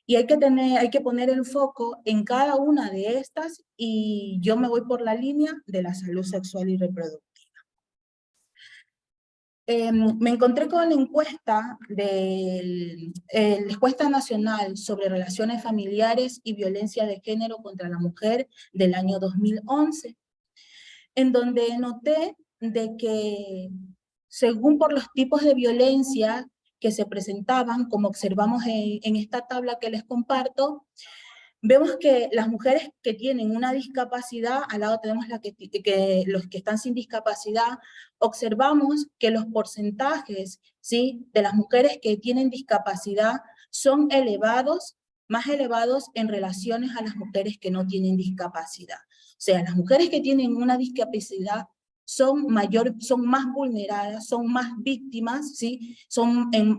Y hay que poner el foco en cada una de estas y yo me voy por la línea de la salud sexual y reproductiva. Me encontré con la encuesta la encuesta nacional sobre relaciones familiares y violencia de género contra la mujer del año 2011, en donde noté de que según por los tipos de violencia que se presentaban, como observamos en esta tabla que les comparto, vemos que las mujeres que tienen una discapacidad, al lado tenemos los que están sin discapacidad, observamos que los porcentajes, ¿sí?, de las mujeres que tienen discapacidad son elevados, más elevados en relaciones a las mujeres que no tienen discapacidad. O sea, las mujeres que tienen una discapacidad son más vulneradas, son más víctimas, ¿sí?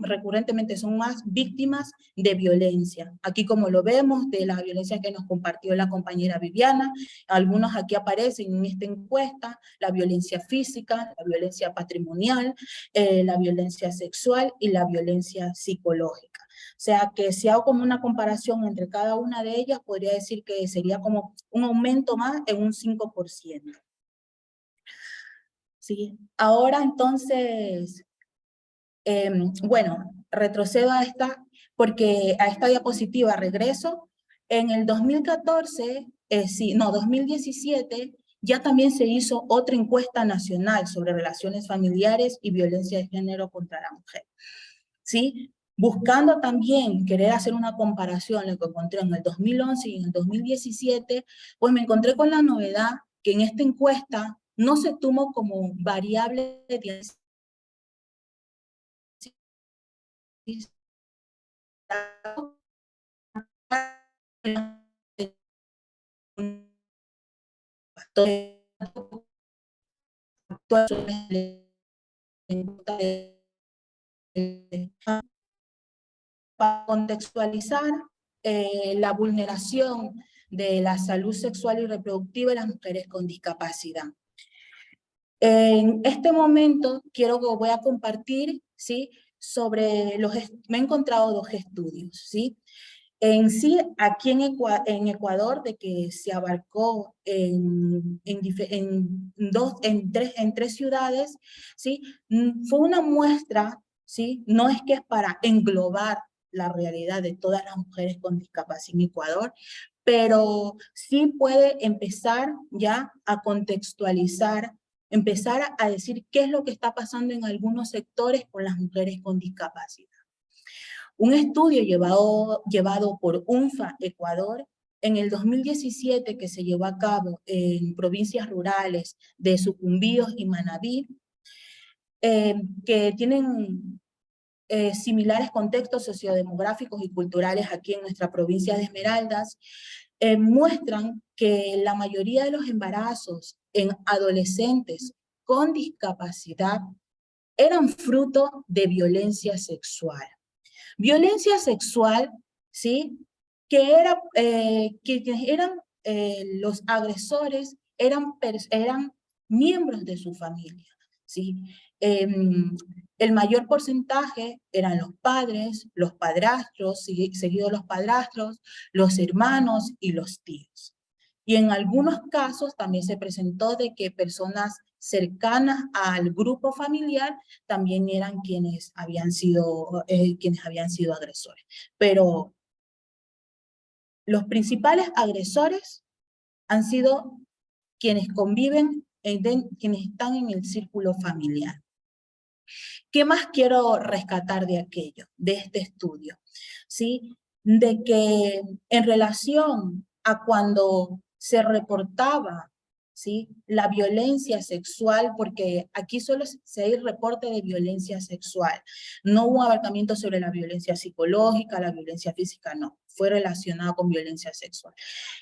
Recurrentemente son más víctimas de violencia. Aquí como lo vemos, de la violencia que nos compartió la compañera Viviana, algunos aquí aparecen en esta encuesta, la violencia física, la violencia patrimonial, la violencia sexual y la violencia psicológica. O sea que si hago como una comparación entre cada una de ellas, podría decir que sería como un aumento más en un 5%. ¿Sí? Ahora entonces, bueno, retrocedo a esta diapositiva, regreso. En el 2014, 2017, ya también se hizo otra encuesta nacional sobre relaciones familiares y violencia de género contra la mujer. ¿Sí? Buscando también querer hacer una comparación, lo que encontré en el 2011 y en el 2017, pues me encontré con la novedad que en esta encuesta no se tomó como variable de para contextualizar la vulneración de la salud sexual y reproductiva de las mujeres con discapacidad. En este momento voy a compartir, ¿sí? Sobre me he encontrado 2 estudios, ¿sí? En sí, aquí en Ecuador, de que se abarcó en 3 ciudades, ¿sí? Fue una muestra, ¿sí? No es que es para englobar la realidad de todas las mujeres con discapacidad en Ecuador, pero sí puede empezar ya a contextualizar, empezar a decir qué es lo que está pasando en algunos sectores con las mujeres con discapacidad. Un estudio llevado por UNFA Ecuador en el 2017 que se llevó a cabo en provincias rurales de Sucumbíos y Manabí, que tienen similares contextos sociodemográficos y culturales aquí en nuestra provincia de Esmeraldas, muestran que la mayoría de los embarazos en adolescentes con discapacidad eran fruto de violencia sexual. Violencia sexual, ¿sí? Que eran los agresores, eran miembros de su familia, ¿sí? El mayor porcentaje eran los padres, los padrastros, seguidos los padrastros, los hermanos y los tíos. Y en algunos casos también se presentó de que personas cercanas al grupo familiar también eran quienes habían sido agresores. Pero los principales agresores han sido quienes conviven, quienes están en el círculo familiar. ¿Qué más quiero rescatar de este estudio? ¿Sí? De que en relación a cuando se reportaba, ¿sí? La violencia sexual, porque aquí solo se hay reporte de violencia sexual. No hubo abarcamiento sobre la violencia psicológica, la violencia física, no. Fue relacionado con violencia sexual.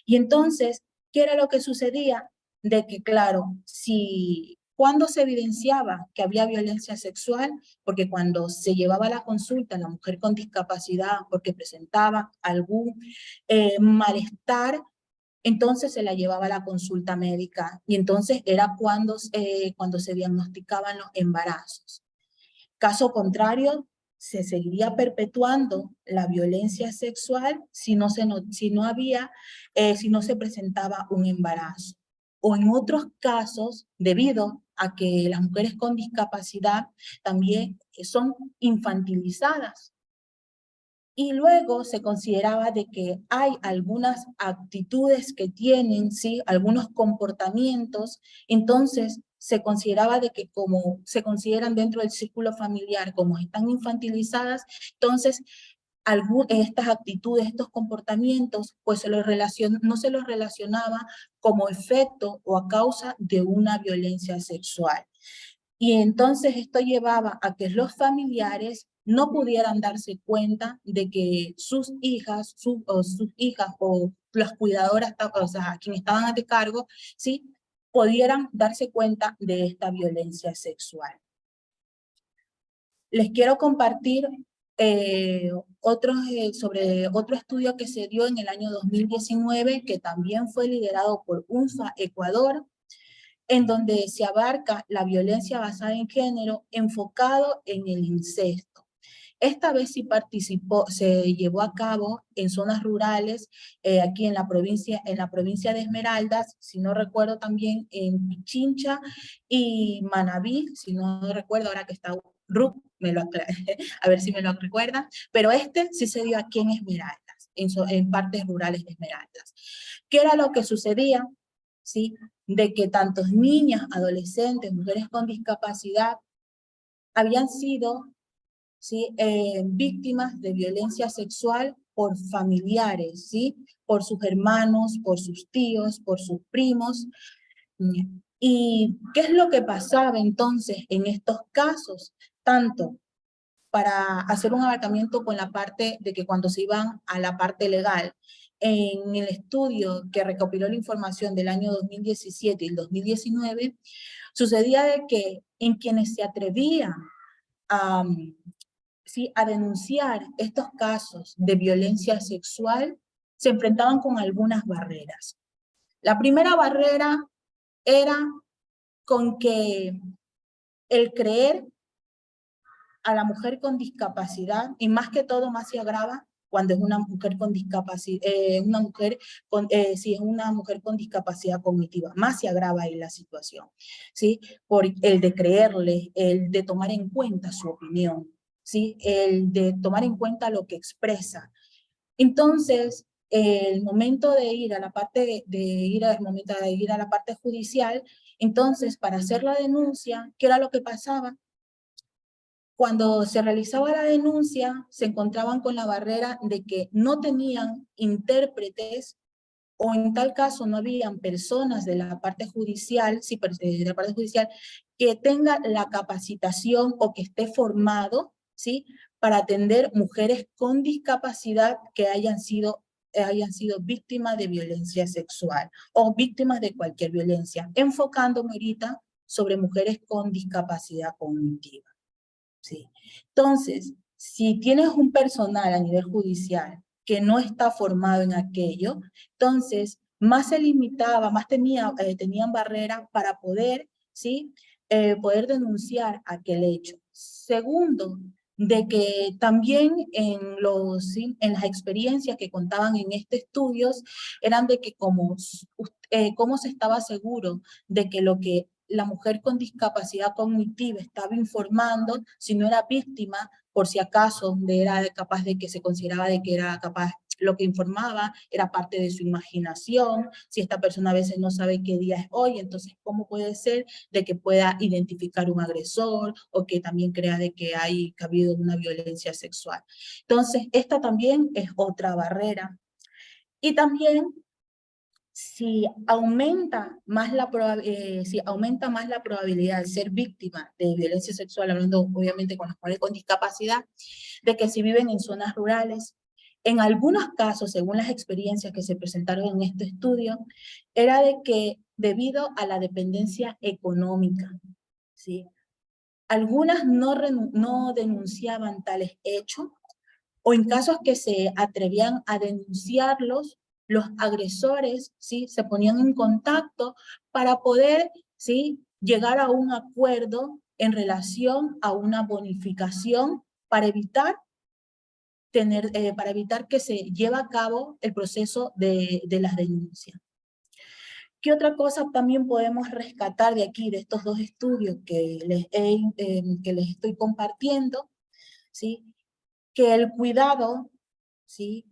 Y entonces, ¿qué era lo que sucedía? De que, claro, cuando se evidenciaba que había violencia sexual, porque cuando se llevaba a la consulta a la mujer con discapacidad porque presentaba algún malestar, entonces se la llevaba a la consulta médica y entonces era cuando se diagnosticaban los embarazos. Caso contrario, se seguiría perpetuando la violencia sexual si no se presentaba un embarazo. O en otros casos, debido a que las mujeres con discapacidad también son infantilizadas. Y luego se consideraba de que hay algunas actitudes que tienen, ¿sí? Algunos comportamientos, entonces se consideraba de que como se consideran dentro del círculo familiar como están infantilizadas, entonces estas actitudes, estos comportamientos, pues no se los relacionaba como efecto o a causa de una violencia sexual. Y entonces esto llevaba a que los familiares no pudieran darse cuenta de que sus hijas o las cuidadoras, o sea, quienes estaban a cargo, ¿sí? Pudieran darse cuenta de esta violencia sexual. Les quiero compartir sobre otro estudio que se dio en el año 2019, que también fue liderado por UNFA Ecuador, en donde se abarca la violencia basada en género enfocado en el incesto. Esta vez sí se llevó a cabo en zonas rurales, aquí en la provincia de Esmeraldas, si no recuerdo también en Pichincha y Manabí, si no recuerdo ahora que está Ruth, a ver si me lo recuerda, pero sí se dio aquí en Esmeraldas, en partes rurales de Esmeraldas. ¿Qué era lo que sucedía? ¿Sí? De que tantos niñas, adolescentes, mujeres con discapacidad habían sido, ¿sí? Víctimas de violencia sexual por familiares, ¿sí? Por sus hermanos, por sus tíos, por sus primos, ¿Y qué es lo que pasaba entonces en estos casos? Tanto para hacer un abarcamiento con la parte de que cuando se iban a la parte legal, en el estudio que recopiló la información del año 2017 y el 2019, sucedía de que en quienes se atrevían a, ¿sí?, a denunciar estos casos de violencia sexual, se enfrentaban con algunas barreras. La primera barrera era con que el creer a la mujer con discapacidad, y más que todo más se agrava cuando es una mujer con discapacidad, si es una mujer con discapacidad cognitiva, más se agrava ahí la situación, ¿sí? Por el de creerle, el de tomar en cuenta su opinión, ¿sí? El de tomar en cuenta lo que expresa. Entonces, el momento de ir a la parte a la parte judicial, entonces para hacer la denuncia, ¿qué era lo que pasaba? Cuando se realizaba la denuncia, se encontraban con la barrera de que no tenían intérpretes o en tal caso no habían personas de la parte judicial, de la parte judicial, que tengan la capacitación o que esté formado, ¿sí?, para atender mujeres con discapacidad que hayan sido víctimas de violencia sexual o víctimas de cualquier violencia, enfocándome ahorita sobre mujeres con discapacidad cognitiva. Sí. Entonces, si tienes un personal a nivel judicial que no está formado en aquello, entonces más se limitaba, más tenían barrera para poder, ¿sí?, poder denunciar aquel hecho. Segundo, de que también en las experiencias que contaban en estos estudios, eran de que cómo se estaba seguro de que lo que la mujer con discapacidad cognitiva estaba informando, si no era víctima, por si acaso era capaz de que se consideraba de que era capaz, lo que informaba era parte de su imaginación, si esta persona a veces no sabe qué día es hoy, entonces ¿cómo puede ser de que pueda identificar un agresor o que también crea de que ha habido una violencia sexual? Entonces, esta también es otra barrera. Y también si aumenta más la probabilidad de ser víctima de violencia sexual, hablando obviamente con las mujeres con discapacidad, de que si viven en zonas rurales, en algunos casos, según las experiencias que se presentaron en este estudio, era de que debido a la dependencia económica, ¿sí?, algunas no denunciaban tales hechos, o en casos que se atrevían a denunciarlos, los agresores, ¿sí?, se ponían en contacto para poder, ¿sí?, llegar a un acuerdo en relación a una bonificación para evitar que se lleve a cabo el proceso de las denuncias. ¿Qué otra cosa también podemos rescatar de aquí, de estos dos estudios que les estoy compartiendo? ¿Sí? Que el cuidado, ¿sí?,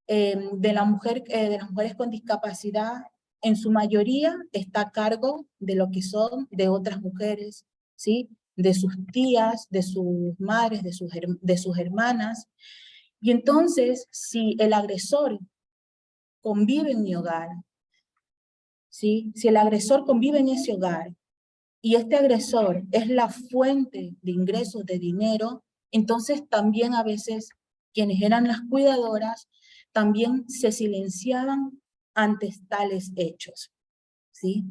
de las mujeres con discapacidad, en su mayoría está a cargo de lo que son de otras mujeres, ¿sí?, de sus tías, de sus madres, de sus hermanas. Y entonces, si el agresor convive en mi hogar, ¿sí?, si el agresor convive en ese hogar y este agresor es la fuente de ingresos de dinero, entonces también a veces quienes eran las cuidadoras también se silenciaban ante tales hechos, ¿sí?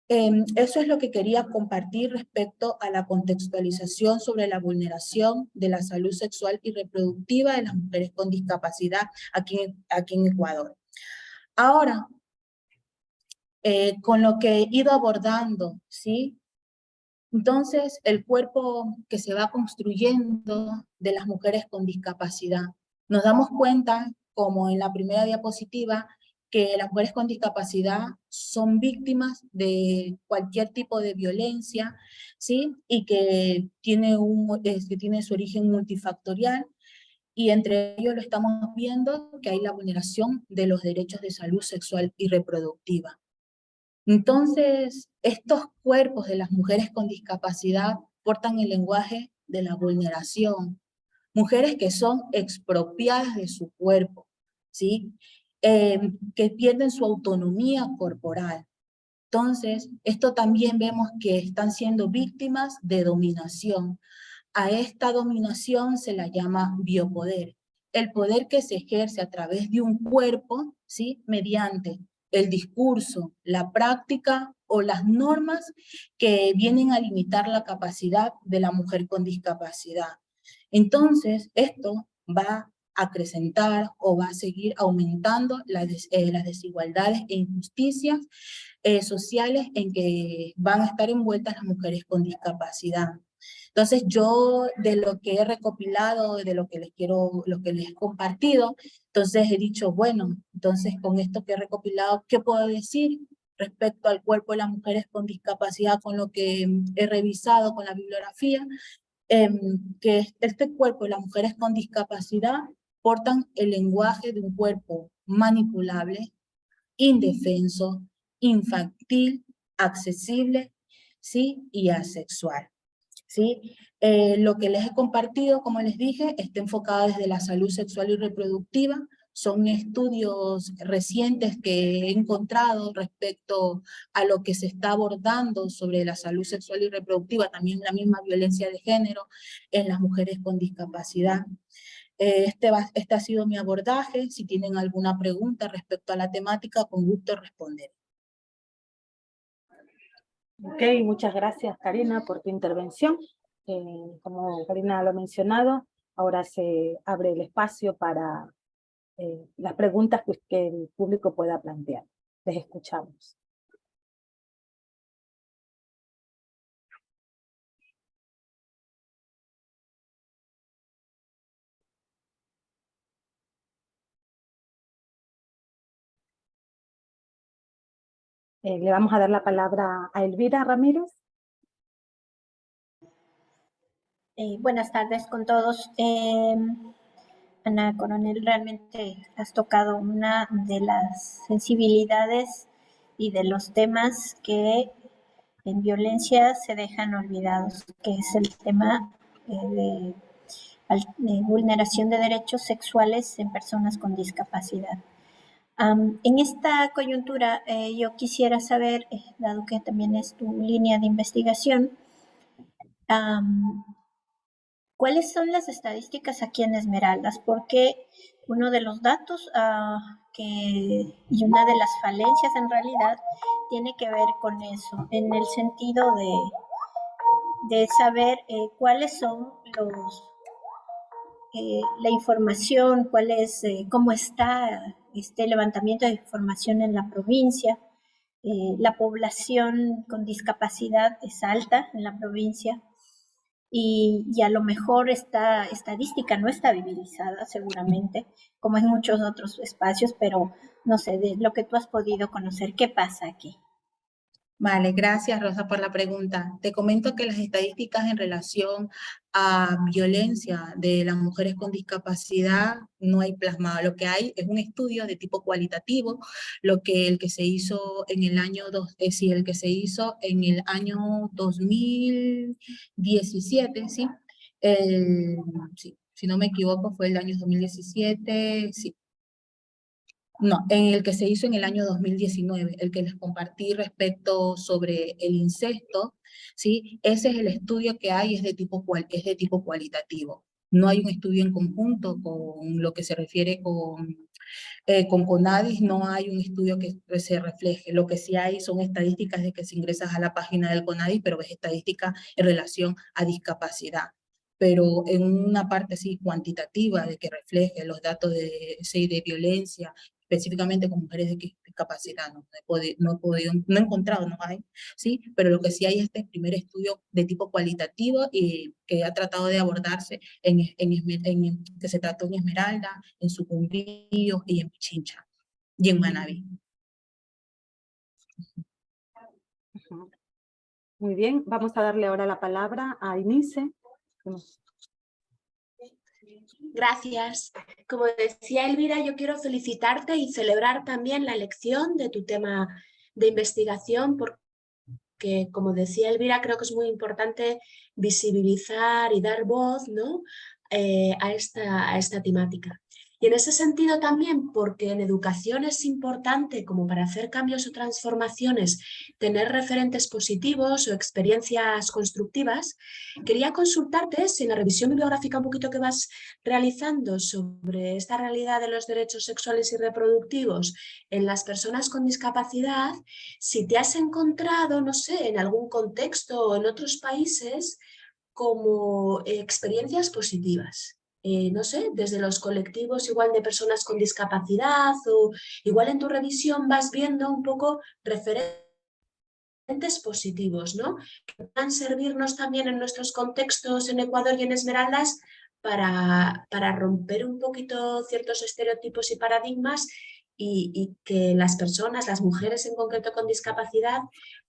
Eso es lo que quería compartir respecto a la contextualización sobre la vulneración de la salud sexual y reproductiva de las mujeres con discapacidad aquí en Ecuador. Ahora, con lo que he ido abordando, ¿sí? Entonces, el cuerpo que se va construyendo de las mujeres con discapacidad. Nos damos cuenta, como en la primera diapositiva, que las mujeres con discapacidad son víctimas de cualquier tipo de violencia, ¿sí? Y que tiene su origen multifactorial, y entre ellos lo estamos viendo que hay la vulneración de los derechos de salud sexual y reproductiva. Entonces, estos cuerpos de las mujeres con discapacidad portan el lenguaje de la vulneración. Mujeres que son expropiadas de su cuerpo, ¿sí? Que pierden su autonomía corporal, Entonces, esto también vemos que están siendo víctimas de dominación. A esta dominación se la llama biopoder. El poder que se ejerce a través de un cuerpo, ¿sí? Mediante el discurso, la práctica o las normas que vienen a limitar la capacidad de la mujer con discapacidad. Entonces, esto va a acrecentar o va a seguir aumentando las desigualdades e injusticias sociales en que van a estar envueltas las mujeres con discapacidad. Entonces yo de lo que he recopilado, de lo que les he compartido, entonces he dicho, bueno, entonces con esto que he recopilado, ¿qué puedo decir respecto al cuerpo de las mujeres con discapacidad con lo que he revisado con la bibliografía? Que este cuerpo de las mujeres con discapacidad portan el lenguaje de un cuerpo manipulable, indefenso, infantil, accesible, ¿sí? Y asexual, ¿sí? Lo que les he compartido, como les dije, está enfocado desde la salud sexual y reproductiva. Son estudios recientes que he encontrado respecto a lo que se está abordando sobre la salud sexual y reproductiva, también la misma violencia de género en las mujeres con discapacidad. Este ha sido mi abordaje. Si tienen alguna pregunta respecto a la temática, con gusto responderé. Ok, muchas gracias Karina por tu intervención. Como Karina lo ha mencionado, ahora se abre el espacio para las preguntas que el público pueda plantear. Les escuchamos. Le vamos a dar la palabra a Elvira Ramírez. Buenas tardes con todos. Ana Coronel, realmente has tocado una de las sensibilidades y de los temas que en violencia se dejan olvidados, que es el tema de vulneración de derechos sexuales en personas con discapacidad. En esta coyuntura, yo quisiera saber, dado que también es tu línea de investigación, ¿cuáles son las estadísticas aquí en Esmeraldas? Porque uno de los datos y una de las falencias en realidad tiene que ver con eso, en el sentido de saber cuáles son la información, cómo está este levantamiento de información en la provincia. La población con discapacidad es alta en la provincia y a lo mejor esta estadística no está visibilizada seguramente, como en muchos otros espacios, pero no sé, de lo que tú has podido conocer, ¿qué pasa aquí? Vale, gracias Rosa por la pregunta. Te comento que las estadísticas en relación a violencia de las mujeres con discapacidad no hay plasmado. Lo que hay es un estudio de tipo cualitativo, el que se hizo en el año 2017, ¿sí? Sí, si no me equivoco fue el año 2017, sí. No, en el que se hizo en el año 2019, el que les compartí respecto sobre el incesto, ¿sí? Ese es el estudio que hay, es de tipo cualitativo. No hay un estudio en conjunto con lo que se refiere con CONADIS, no hay un estudio que se refleje. Lo que sí hay son estadísticas de que si ingresas a la página del CONADIS, pero ves estadísticas en relación a discapacidad. Pero en una parte sí cuantitativa de que refleje los datos de violencia, específicamente con mujeres de discapacidad, no he encontrado, no hay, ¿sí? Pero lo que sí hay es este primer estudio de tipo cualitativo y que ha tratado de abordarse que se trató en Esmeralda, en Sucumbíos y en Pichincha, y en Manabí. Muy bien, vamos a darle ahora la palabra a Eunice. Gracias. Como decía Elvira, yo quiero felicitarte y celebrar también la elección de tu tema de investigación, porque, como decía Elvira, creo que es muy importante visibilizar y dar voz, ¿no? a esta temática. Y en ese sentido también, porque en educación es importante, como para hacer cambios o transformaciones, tener referentes positivos o experiencias constructivas, quería consultarte si en la revisión bibliográfica un poquito que vas realizando sobre esta realidad de los derechos sexuales y reproductivos en las personas con discapacidad, si te has encontrado, no sé, en algún contexto o en otros países como experiencias positivas. No sé, desde los colectivos igual de personas con discapacidad o igual en tu revisión vas viendo un poco referentes positivos, ¿no? Que puedan servirnos también en nuestros contextos en Ecuador y en Esmeraldas para romper un poquito ciertos estereotipos y paradigmas y que las personas, las mujeres en concreto con discapacidad,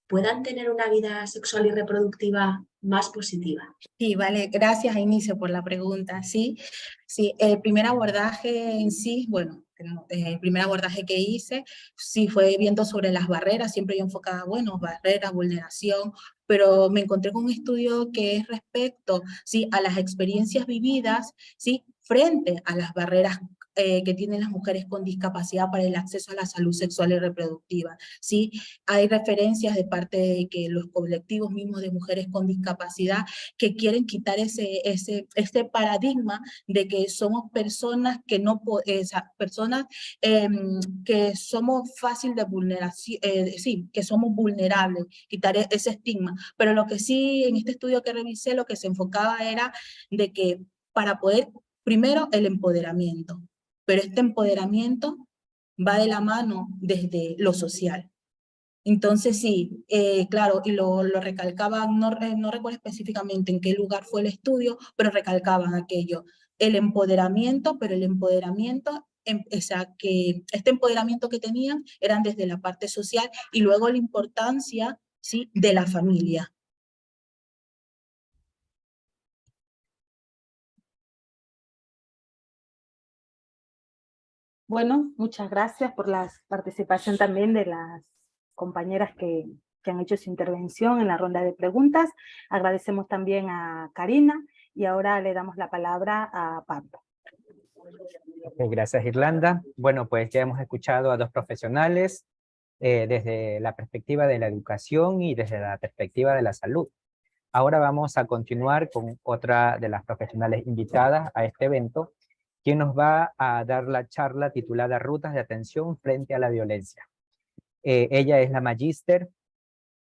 puedan tener una vida sexual y reproductiva más positiva. Sí, vale, gracias, Inicio, por la pregunta. Sí, el primer abordaje en sí, bueno, el primer abordaje que hice, sí fue viendo sobre las barreras, siempre yo enfocaba, bueno, barreras, vulneración, pero me encontré con un estudio que es respecto, sí, a las experiencias vividas, sí, frente a las barreras que tienen las mujeres con discapacidad para el acceso a la salud sexual y reproductiva. Sí, hay referencias de parte de que los colectivos mismos de mujeres con discapacidad que quieren quitar este paradigma de que somos personas que no, personas que somos fácil de vulneración, sí, que somos vulnerables, quitar ese estigma. Pero lo que sí, en este estudio que revisé, lo que se enfocaba era de que para poder, primero, el empoderamiento, pero este empoderamiento va de la mano desde lo social. Entonces sí, claro, y lo recalcaban, no recuerdo específicamente en qué lugar fue el estudio, pero recalcaban aquello, el empoderamiento, pero el empoderamiento, o sea, que este empoderamiento que tenían eran desde la parte social y luego la importancia, ¿sí?, de la familia. Bueno, muchas gracias por la participación también de las compañeras que han hecho su intervención en la ronda de preguntas. Agradecemos también a Karina y ahora le damos la palabra a Pablo. Gracias, Irlanda. Bueno, pues ya hemos escuchado a dos profesionales desde la perspectiva de la educación y desde la perspectiva de la salud. Ahora vamos a continuar con otra de las profesionales invitadas a este evento, quien nos va a dar la charla titulada Rutas de Atención frente a la Violencia. Ella es la magíster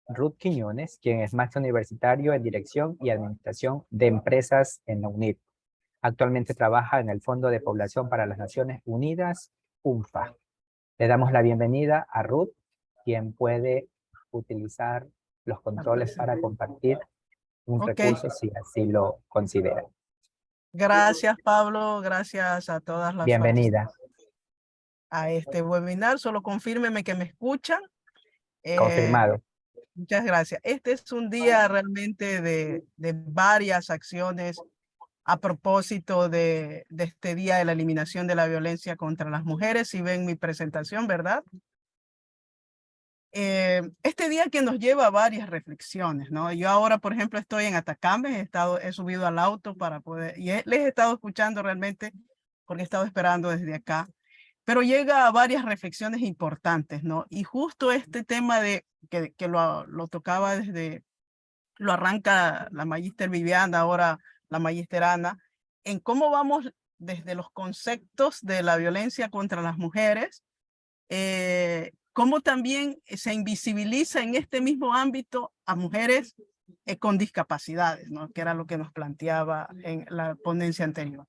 Ruth Quiñones, quien es máster universitario en Dirección y Administración de Empresas en la UNID. Actualmente trabaja en el Fondo de Población para las Naciones Unidas, UNFPA. Le damos la bienvenida a Ruth, quien puede utilizar los controles para compartir un recurso si así lo considera. Gracias, Pablo. Gracias a todas las Bienvenida. A este webinar. Solo confírmeme que me escuchan. Confirmado. Muchas gracias. Este es un día realmente de varias acciones a propósito de este día de la eliminación de la violencia contra las mujeres. Si ven mi presentación, ¿verdad? Este día que nos lleva a varias reflexiones, ¿no? Yo ahora, por ejemplo, estoy en Atacama, he subido al auto para poder, y les he estado escuchando realmente porque he estado esperando desde acá, pero llega a varias reflexiones importantes, ¿no? Y justo este tema de que lo tocaba desde, lo arranca la magíster Viviana, ahora la magíster Ana, en cómo vamos desde los conceptos de la violencia contra las mujeres, cómo también se invisibiliza en este mismo ámbito a mujeres con discapacidades, ¿no? Que era lo que nos planteaba en la ponencia anterior.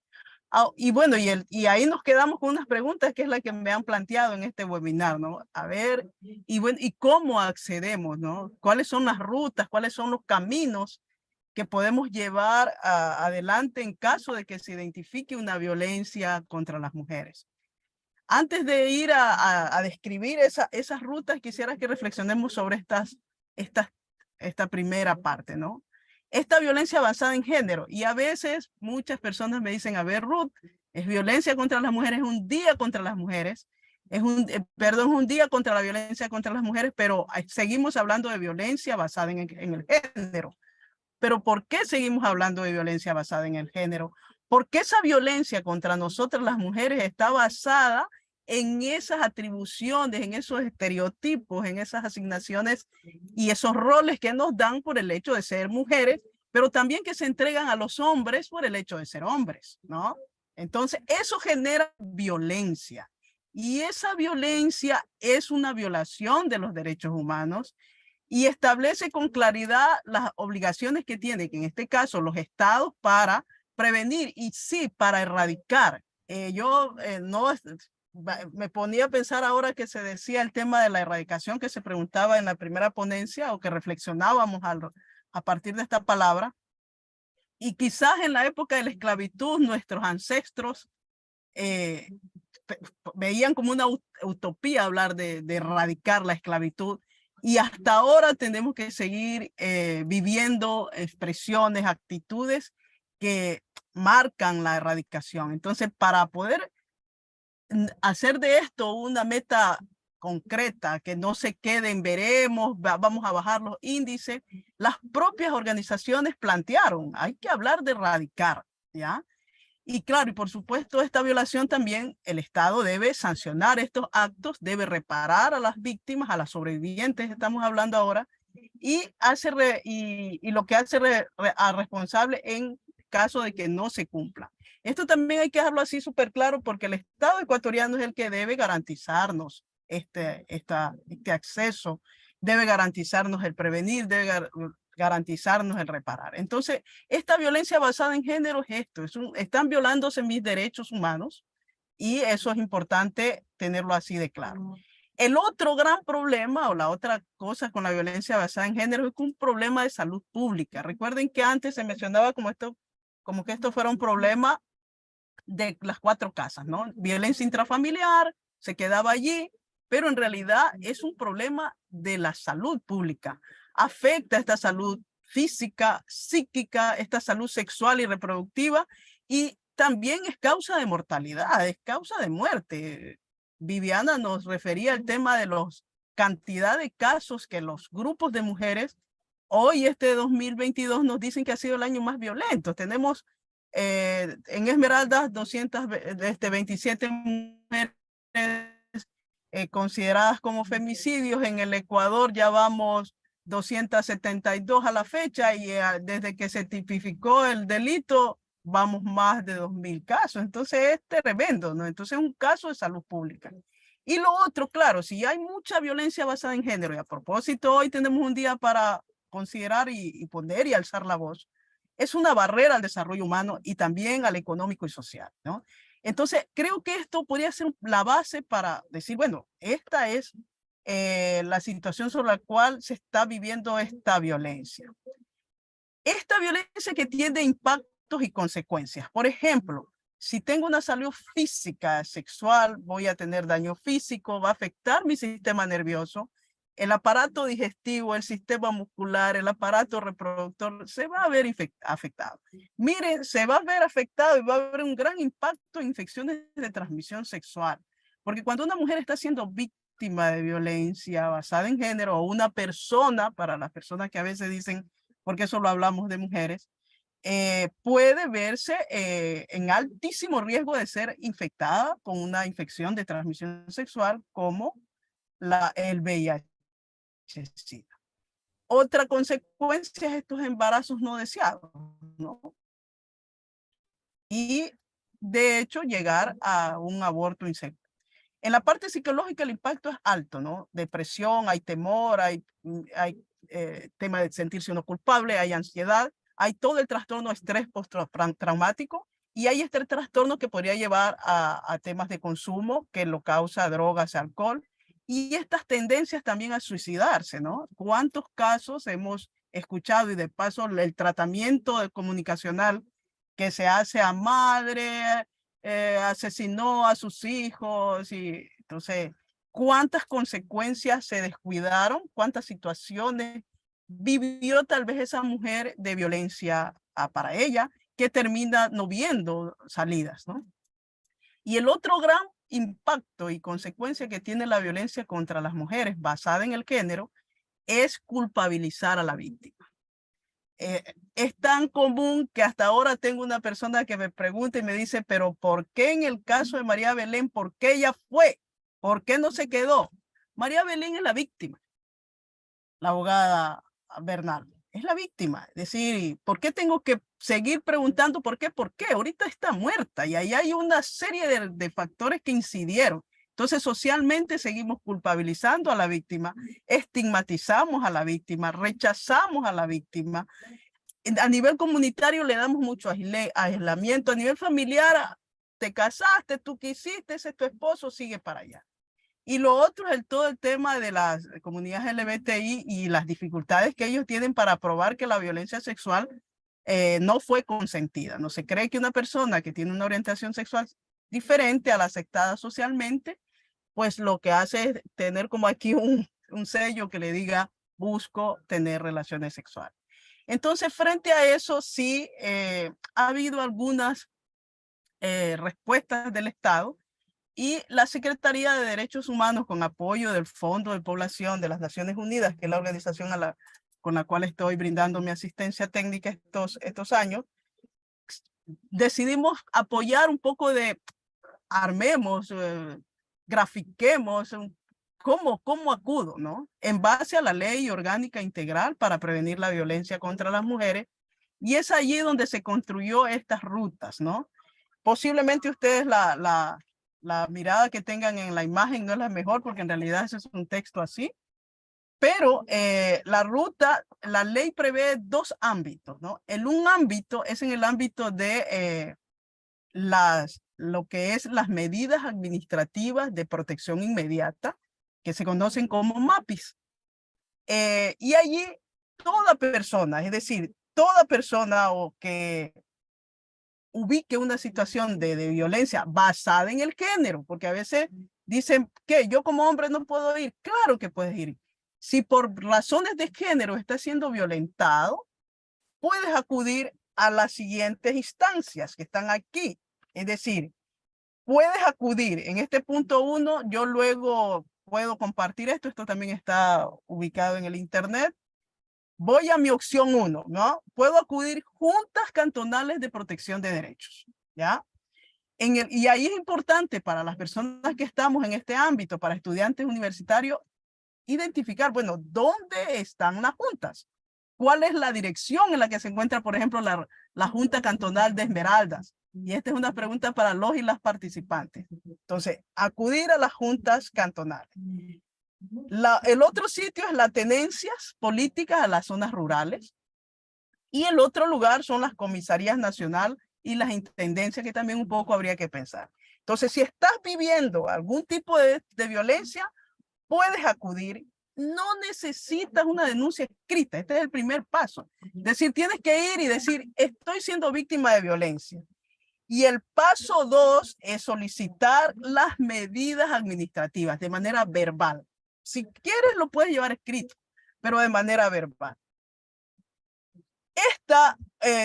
Y bueno, y ahí nos quedamos con unas preguntas que es la que me han planteado en este webinar, ¿no? A ver, y bueno, ¿y cómo accedemos, no? ¿Cuáles son las rutas, cuáles son los caminos que podemos llevar adelante en caso de que se identifique una violencia contra las mujeres? Antes de ir a describir esas rutas, quisiera que reflexionemos sobre esta primera parte, ¿no? Esta violencia basada en género. Y a veces muchas personas me dicen, a ver, Ruth, es violencia contra las mujeres, es un día contra las mujeres, es un día contra la violencia contra las mujeres, pero seguimos hablando de violencia basada en el género. Pero ¿por qué seguimos hablando de violencia basada en el género? porque esa violencia contra nosotras las mujeres está basada en esas atribuciones, en esos estereotipos, en esas asignaciones y esos roles que nos dan por el hecho de ser mujeres, pero también que se entregan a los hombres por el hecho de ser hombres, ¿no? Entonces, eso genera violencia. Y esa violencia es una violación de los derechos humanos y establece con claridad las obligaciones que tienen, en este caso, los estados para prevenir y sí, para erradicar. Me ponía a pensar ahora que se decía el tema de la erradicación que se preguntaba en la primera ponencia o que reflexionábamos a partir de esta palabra. Y quizás en la época de la esclavitud nuestros ancestros veían como una utopía hablar de erradicar la esclavitud. Y hasta ahora tenemos que seguir viviendo expresiones, actitudes que marcan la erradicación. Entonces, para poder hacer de esto una meta concreta, que no se quede en veremos, vamos a bajar los índices, las propias organizaciones plantearon, hay que hablar de erradicar, ¿ya? Y claro, y por supuesto esta violación también el Estado debe sancionar estos actos, debe reparar a las víctimas, a las sobrevivientes, estamos hablando ahora, y lo que hace a responsable en caso de que no se cumpla. Esto también hay que dejarlo así súper claro porque el Estado ecuatoriano es el que debe garantizarnos este acceso, debe garantizarnos el prevenir, debe garantizarnos el reparar. Entonces, esta violencia basada en género es esto, están violándose mis derechos humanos y eso es importante tenerlo así de claro. El otro gran problema o la otra cosa con la violencia basada en género es un problema de salud pública. Recuerden que antes se mencionaba como que esto fuera un problema de las 4 casas, ¿no? Violencia intrafamiliar, se quedaba allí, pero en realidad es un problema de la salud pública. Afecta esta salud física, psíquica, esta salud sexual y reproductiva, y también es causa de mortalidad, es causa de muerte. Viviana nos refería al tema de los cantidad de casos que los grupos de mujeres hoy, 2022, nos dicen que ha sido el año más violento. Tenemos en Esmeraldas 227 mujeres consideradas como femicidios. En el Ecuador ya vamos 272 a la fecha y desde que se tipificó el delito vamos más de 2000 casos. Entonces es tremendo, ¿no? Entonces es un caso de salud pública. Y lo otro, claro, si hay mucha violencia basada en género, y a propósito hoy tenemos un día para considerar y poner y alzar la voz, es una barrera al desarrollo humano y también al económico y social, ¿no? Entonces, creo que esto podría ser la base para decir, bueno, esta es la situación sobre la cual se está viviendo esta violencia. Esta violencia que tiene impactos y consecuencias. Por ejemplo, si tengo una salud física, sexual, voy a tener daño físico, va a afectar mi sistema nervioso, el aparato digestivo, el sistema muscular, el aparato reproductor, se va a ver afectado. Miren, se va a ver afectado y va a haber un gran impacto en infecciones de transmisión sexual. Porque cuando una mujer está siendo víctima de violencia basada en género, o una persona, para las personas que a veces dicen, porque solo hablamos de mujeres, puede verse en altísimo riesgo de ser infectada con una infección de transmisión sexual como el VIH. Otra consecuencia es estos embarazos no deseados, ¿no? Y de hecho llegar a un aborto inseguro. En la parte psicológica el impacto es alto, ¿no? Depresión, hay temor, hay tema de sentirse uno culpable, hay ansiedad, hay todo el trastorno de estrés postraumático y hay este trastorno que podría llevar a temas de consumo que lo causa drogas, alcohol. Y estas tendencias también a suicidarse, ¿no? ¿Cuántos casos hemos escuchado? Y de paso el tratamiento comunicacional que se hace a madre, asesinó a sus hijos. Y entonces, ¿cuántas consecuencias se descuidaron? ¿Cuántas situaciones vivió tal vez esa mujer de violencia para ella que termina no viendo salidas, ¿no? Y el otro gran impacto y consecuencia que tiene la violencia contra las mujeres basada en el género es culpabilizar a la víctima. es tan común que hasta ahora tengo una persona que me pregunta y me dice, pero ¿por qué en el caso de María Belén, por qué ella fue? ¿Por qué no se quedó? María Belén es la víctima, la abogada Bernal. Es la víctima. Es decir, ¿por qué tengo que seguir preguntando por qué? ¿Por qué? Ahorita está muerta y ahí hay una serie de factores que incidieron. Entonces, socialmente seguimos culpabilizando a la víctima, estigmatizamos a la víctima, rechazamos a la víctima. A nivel comunitario le damos mucho aislamiento. A nivel familiar, te casaste, tú quisiste, ese es tu esposo, sigue para allá. Y lo otro es todo el tema de las comunidades LGBTI y las dificultades que ellos tienen para probar que la violencia sexual no fue consentida. No se cree que una persona que tiene una orientación sexual diferente a la aceptada socialmente, pues lo que hace es tener como aquí un sello que le diga, busco tener relaciones sexuales. Entonces, frente a eso, sí ha habido algunas respuestas del Estado. Y la Secretaría de Derechos Humanos, con apoyo del Fondo de Población de las Naciones Unidas, que es la organización con la cual estoy brindando mi asistencia técnica estos años, decidimos apoyar un poco de armemos, grafiquemos, cómo acudo, ¿no? En base a la Ley Orgánica Integral para prevenir la violencia contra las mujeres. Y es allí donde se construyó estas rutas, ¿no? Posiblemente ustedes la mirada que tengan en la imagen no es la mejor porque en realidad ese es un texto así, pero la ruta, la ley prevé dos ámbitos, ¿no? Un ámbito es en el ámbito de lo que es las medidas administrativas de protección inmediata, que se conocen como MAPIs. Y allí toda persona, es decir, toda persona o que ubique una situación de violencia basada en el género, porque a veces dicen que yo como hombre no puedo ir. Claro que puedes ir. Si por razones de género estás siendo violentado, puedes acudir a las siguientes instancias que están aquí. Es decir, puedes acudir en este punto 1, yo luego puedo compartir esto también está ubicado en el internet. Voy a mi opción 1, ¿no? Puedo acudir juntas cantonales de protección de derechos, ¿ya? Y ahí es importante para las personas que estamos en este ámbito, para estudiantes universitarios, identificar, bueno, ¿dónde están las juntas? ¿Cuál es la dirección en la que se encuentra, por ejemplo, la Junta Cantonal de Esmeraldas? Y esta es una pregunta para los y las participantes. Entonces, acudir a las juntas cantonales. El otro sitio es las tenencias políticas a las zonas rurales. Y el otro lugar son las comisarías nacionales y las intendencias, que también un poco habría que pensar. Entonces, si estás viviendo algún tipo de violencia, puedes acudir. No necesitas una denuncia escrita. Este es el primer paso. Es decir, tienes que ir y decir, estoy siendo víctima de violencia. Y el paso 2 es solicitar las medidas administrativas de manera verbal. Si quieres, lo puedes llevar escrito, pero de manera verbal.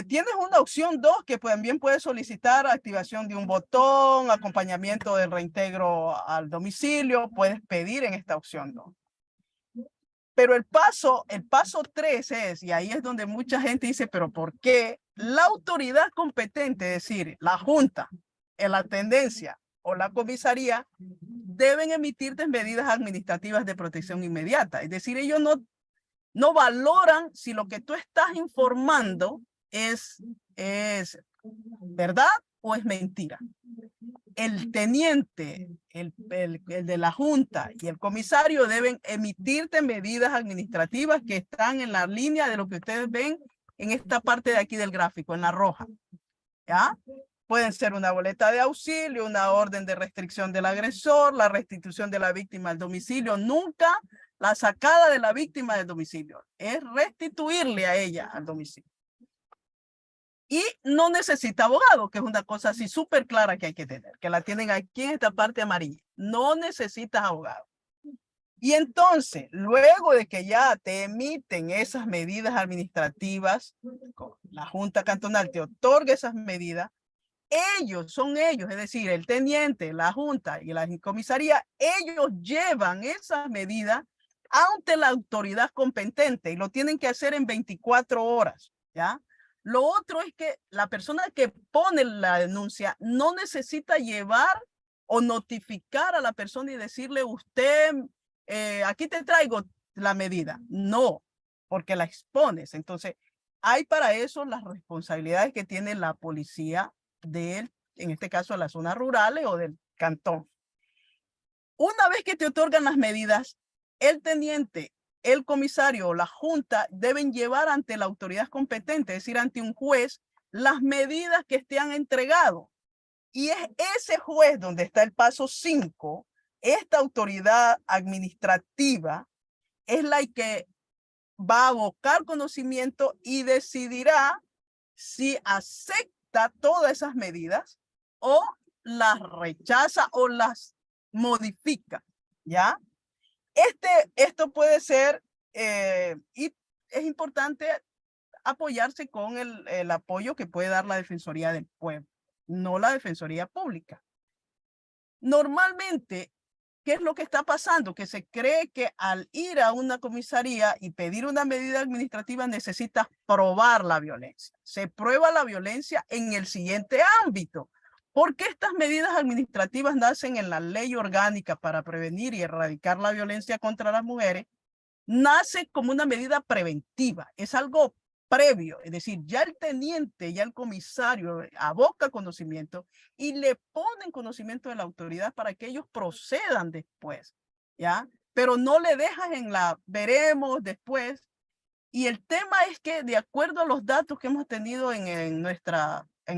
Tienes una opción 2 que también puedes solicitar activación de un botón, acompañamiento del reintegro al domicilio. Puedes pedir en esta opción 2. Pero el paso 3 es, y ahí es donde mucha gente dice, pero ¿por qué la autoridad competente, es decir, la junta, la tendencia o la comisaría, deben emitirte medidas administrativas de protección inmediata? Es decir, ellos no valoran si lo que tú estás informando es verdad o es mentira. El teniente, el de la junta y el comisario deben emitirte medidas administrativas que están en la línea de lo que ustedes ven en esta parte de aquí del gráfico, en la roja. ¿Ya? Pueden ser una boleta de auxilio, una orden de restricción del agresor, la restitución de la víctima al domicilio. Nunca la sacada de la víctima del domicilio. Es restituirle a ella al domicilio. Y no necesita abogado, que es una cosa así súper clara que hay que tener, que la tienen aquí en esta parte amarilla. No necesitas abogado. Y entonces, luego de que ya te emiten esas medidas administrativas, la Junta Cantonal te otorga esas medidas, son ellos, es decir, el teniente, la Junta y la comisaría, ellos llevan esas medidas ante la autoridad competente y lo tienen que hacer en 24 horas. ¿ya? Lo otro es que la persona que pone la denuncia no necesita llevar o notificar a la persona y decirle, usted, aquí te traigo la medida. No, porque la expones. Entonces, hay para eso las responsabilidades que tiene la policía en este caso, de las zonas rurales o del cantón. Una vez que te otorgan las medidas, el teniente, el comisario o la junta deben llevar ante la autoridad competente, es decir, ante un juez, las medidas que te han entregado. Y es ese juez donde está el paso 5, esta autoridad administrativa es la que va a abocar conocimiento y decidirá si acepta todas esas medidas o las rechaza o las modifica, ¿ya? Esto puede ser, y es importante apoyarse con el apoyo que puede dar la Defensoría del Pueblo, no la Defensoría Pública. Normalmente, ¿qué es lo que está pasando? Que se cree que al ir a una comisaría y pedir una medida administrativa necesitas probar la violencia. Se prueba la violencia en el siguiente ámbito. Porque estas medidas administrativas nacen en la ley orgánica para prevenir y erradicar la violencia contra las mujeres, nace como una medida preventiva, es algo previo, es decir, ya el teniente, ya el comisario aboca conocimiento y le ponen conocimiento de la autoridad para que ellos procedan después, ¿ya? Pero no le dejas en la veremos después. Y el tema es que de acuerdo a los datos que hemos tenido en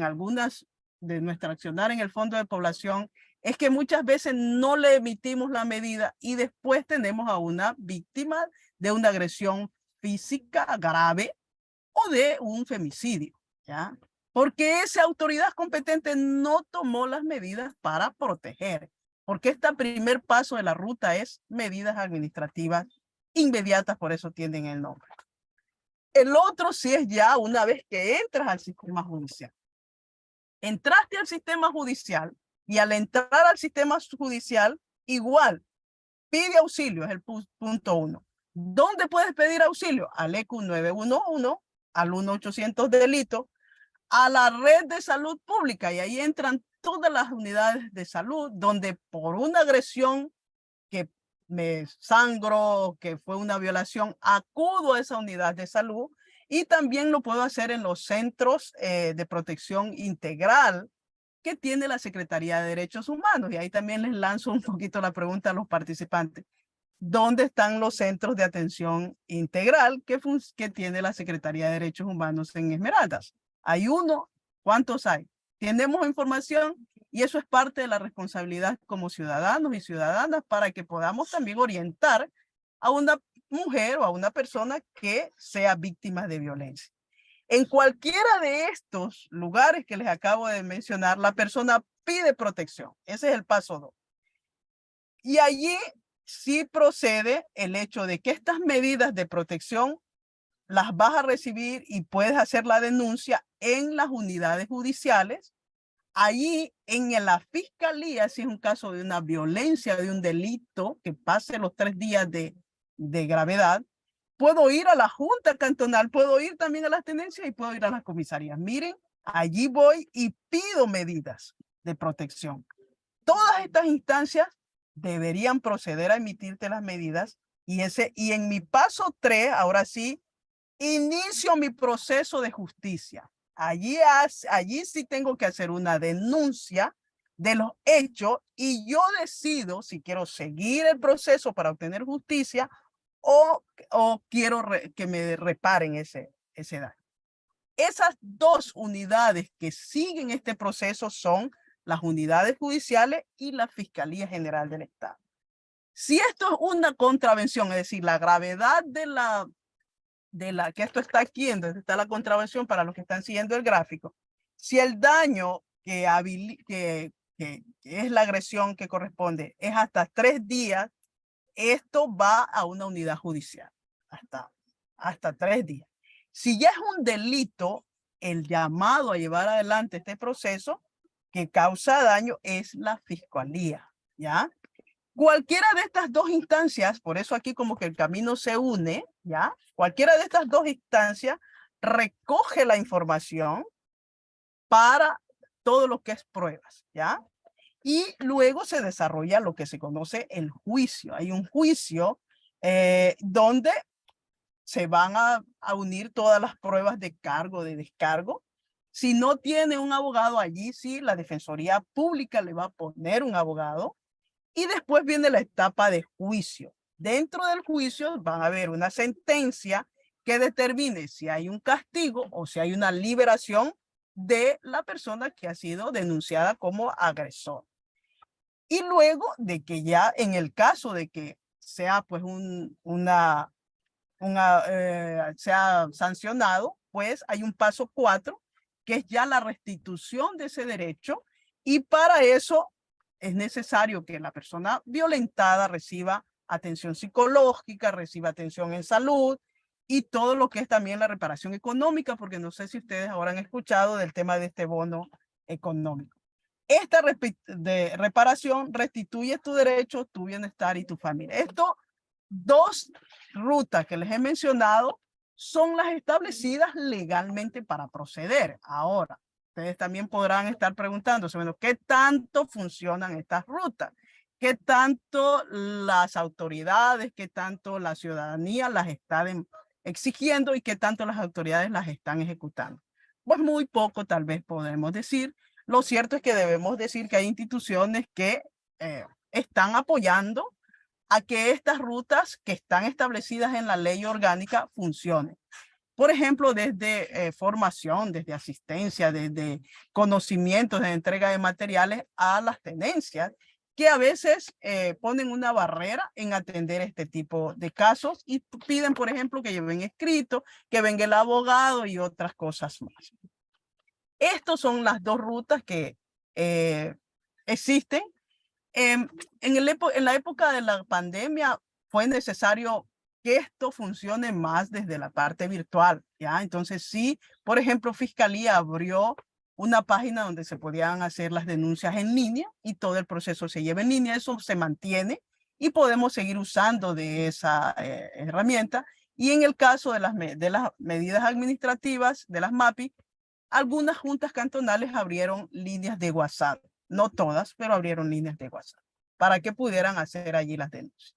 algunas de nuestra accionar en el Fondo de Población, es que muchas veces no le emitimos la medida y después tenemos a una víctima de una agresión física grave o de un femicidio, ¿ya? Porque esa autoridad competente no tomó las medidas para proteger, porque este primer paso de la ruta es medidas administrativas inmediatas, por eso tienen el nombre. El otro sí es ya una vez que entras al sistema judicial. Entraste al sistema judicial y al entrar al sistema judicial, igual, pide auxilio, es el punto 1. ¿Dónde puedes pedir auxilio? Al ECU 911, al 1-800 delito, a la red de salud pública, y ahí entran todas las unidades de salud, donde por una agresión que me sangro, que fue una violación, acudo a esa unidad de salud. Y también lo puedo hacer en los centros de protección integral que tiene la Secretaría de Derechos Humanos. Y ahí también les lanzo un poquito la pregunta a los participantes. ¿Dónde están los centros de atención integral que tiene la Secretaría de Derechos Humanos en Esmeraldas? ¿Hay uno? ¿Cuántos hay? Tenemos información y eso es parte de la responsabilidad como ciudadanos y ciudadanas para que podamos también orientar a una mujer o a una persona que sea víctima de violencia. En cualquiera de estos lugares que les acabo de mencionar, la persona pide protección. Ese es el paso 2. Y allí sí procede el hecho de que estas medidas de protección las vas a recibir y puedes hacer la denuncia en las unidades judiciales. Allí en la fiscalía, si es un caso de una violencia, de un delito que pase los 3 días de gravedad, puedo ir a la junta cantonal, puedo ir también a las tenencias y puedo ir a las comisarías. Miren, allí voy y pido medidas de protección. Todas estas instancias deberían proceder a emitirte las medidas y en mi paso 3, ahora sí, inicio mi proceso de justicia. Allí sí tengo que hacer una denuncia de los hechos y yo decido si quiero seguir el proceso para obtener justicia o quiero que me reparen ese daño. Esas 2 unidades que siguen este proceso son las unidades judiciales y la Fiscalía General del Estado. Si esto es una contravención, es decir, la gravedad que esto está aquí, donde está la contravención para los que están siguiendo el gráfico, si el daño que es la agresión que corresponde es hasta 3 días, esto va a una unidad judicial, hasta 3 días. Si ya es un delito, el llamado a llevar adelante este proceso que causa daño es la fiscalía, ¿ya? Cualquiera de estas 2 instancias, por eso aquí como que el camino se une, ¿ya? Cualquiera de estas 2 instancias recoge la información para todo lo que es pruebas, ¿ya? Y luego se desarrolla lo que se conoce el juicio. Hay un juicio donde se van a unir todas las pruebas de cargo, de descargo. Si no tiene un abogado allí, sí, la Defensoría Pública le va a poner un abogado. Y después viene la etapa de juicio. Dentro del juicio van a haber una sentencia que determine si hay un castigo o si hay una liberación de la persona que ha sido denunciada como agresor. Y luego de que ya en el caso de que sea pues sea sancionado, pues hay un paso 4, que es ya la restitución de ese derecho, y para eso es necesario que la persona violentada reciba atención psicológica, reciba atención en salud y todo lo que es también la reparación económica, porque no sé si ustedes ahora han escuchado del tema de este bono económico. Esta reparación restituye tu derecho, tu bienestar y tu familia. Esto, 2 rutas que les he mencionado son las establecidas legalmente para proceder. Ahora, ustedes también podrán estar preguntándose, bueno, ¿qué tanto funcionan estas rutas? ¿Qué tanto las autoridades, qué tanto la ciudadanía las está exigiendo y qué tanto las autoridades las están ejecutando? Pues muy poco tal vez podemos decir. Lo cierto es que debemos decir que hay instituciones que están apoyando a que estas rutas que están establecidas en la ley orgánica funcionen. Por ejemplo, desde formación, desde asistencia, desde conocimientos, de entrega de materiales a las tenencias, que a veces ponen una barrera en atender este tipo de casos y piden, por ejemplo, que lleven escrito, que venga el abogado y otras cosas más. Estas son las 2 rutas que existen. En la época de la pandemia fue necesario que esto funcione más desde la parte virtual, ¿ya? Entonces sí, por ejemplo, Fiscalía abrió una página donde se podían hacer las denuncias en línea y todo el proceso se lleva en línea. Eso se mantiene y podemos seguir usando de esa herramienta. Y en el caso de las medidas administrativas, de las MAPI, algunas juntas cantonales abrieron líneas de WhatsApp. No todas, pero abrieron líneas de WhatsApp para que pudieran hacer allí las denuncias.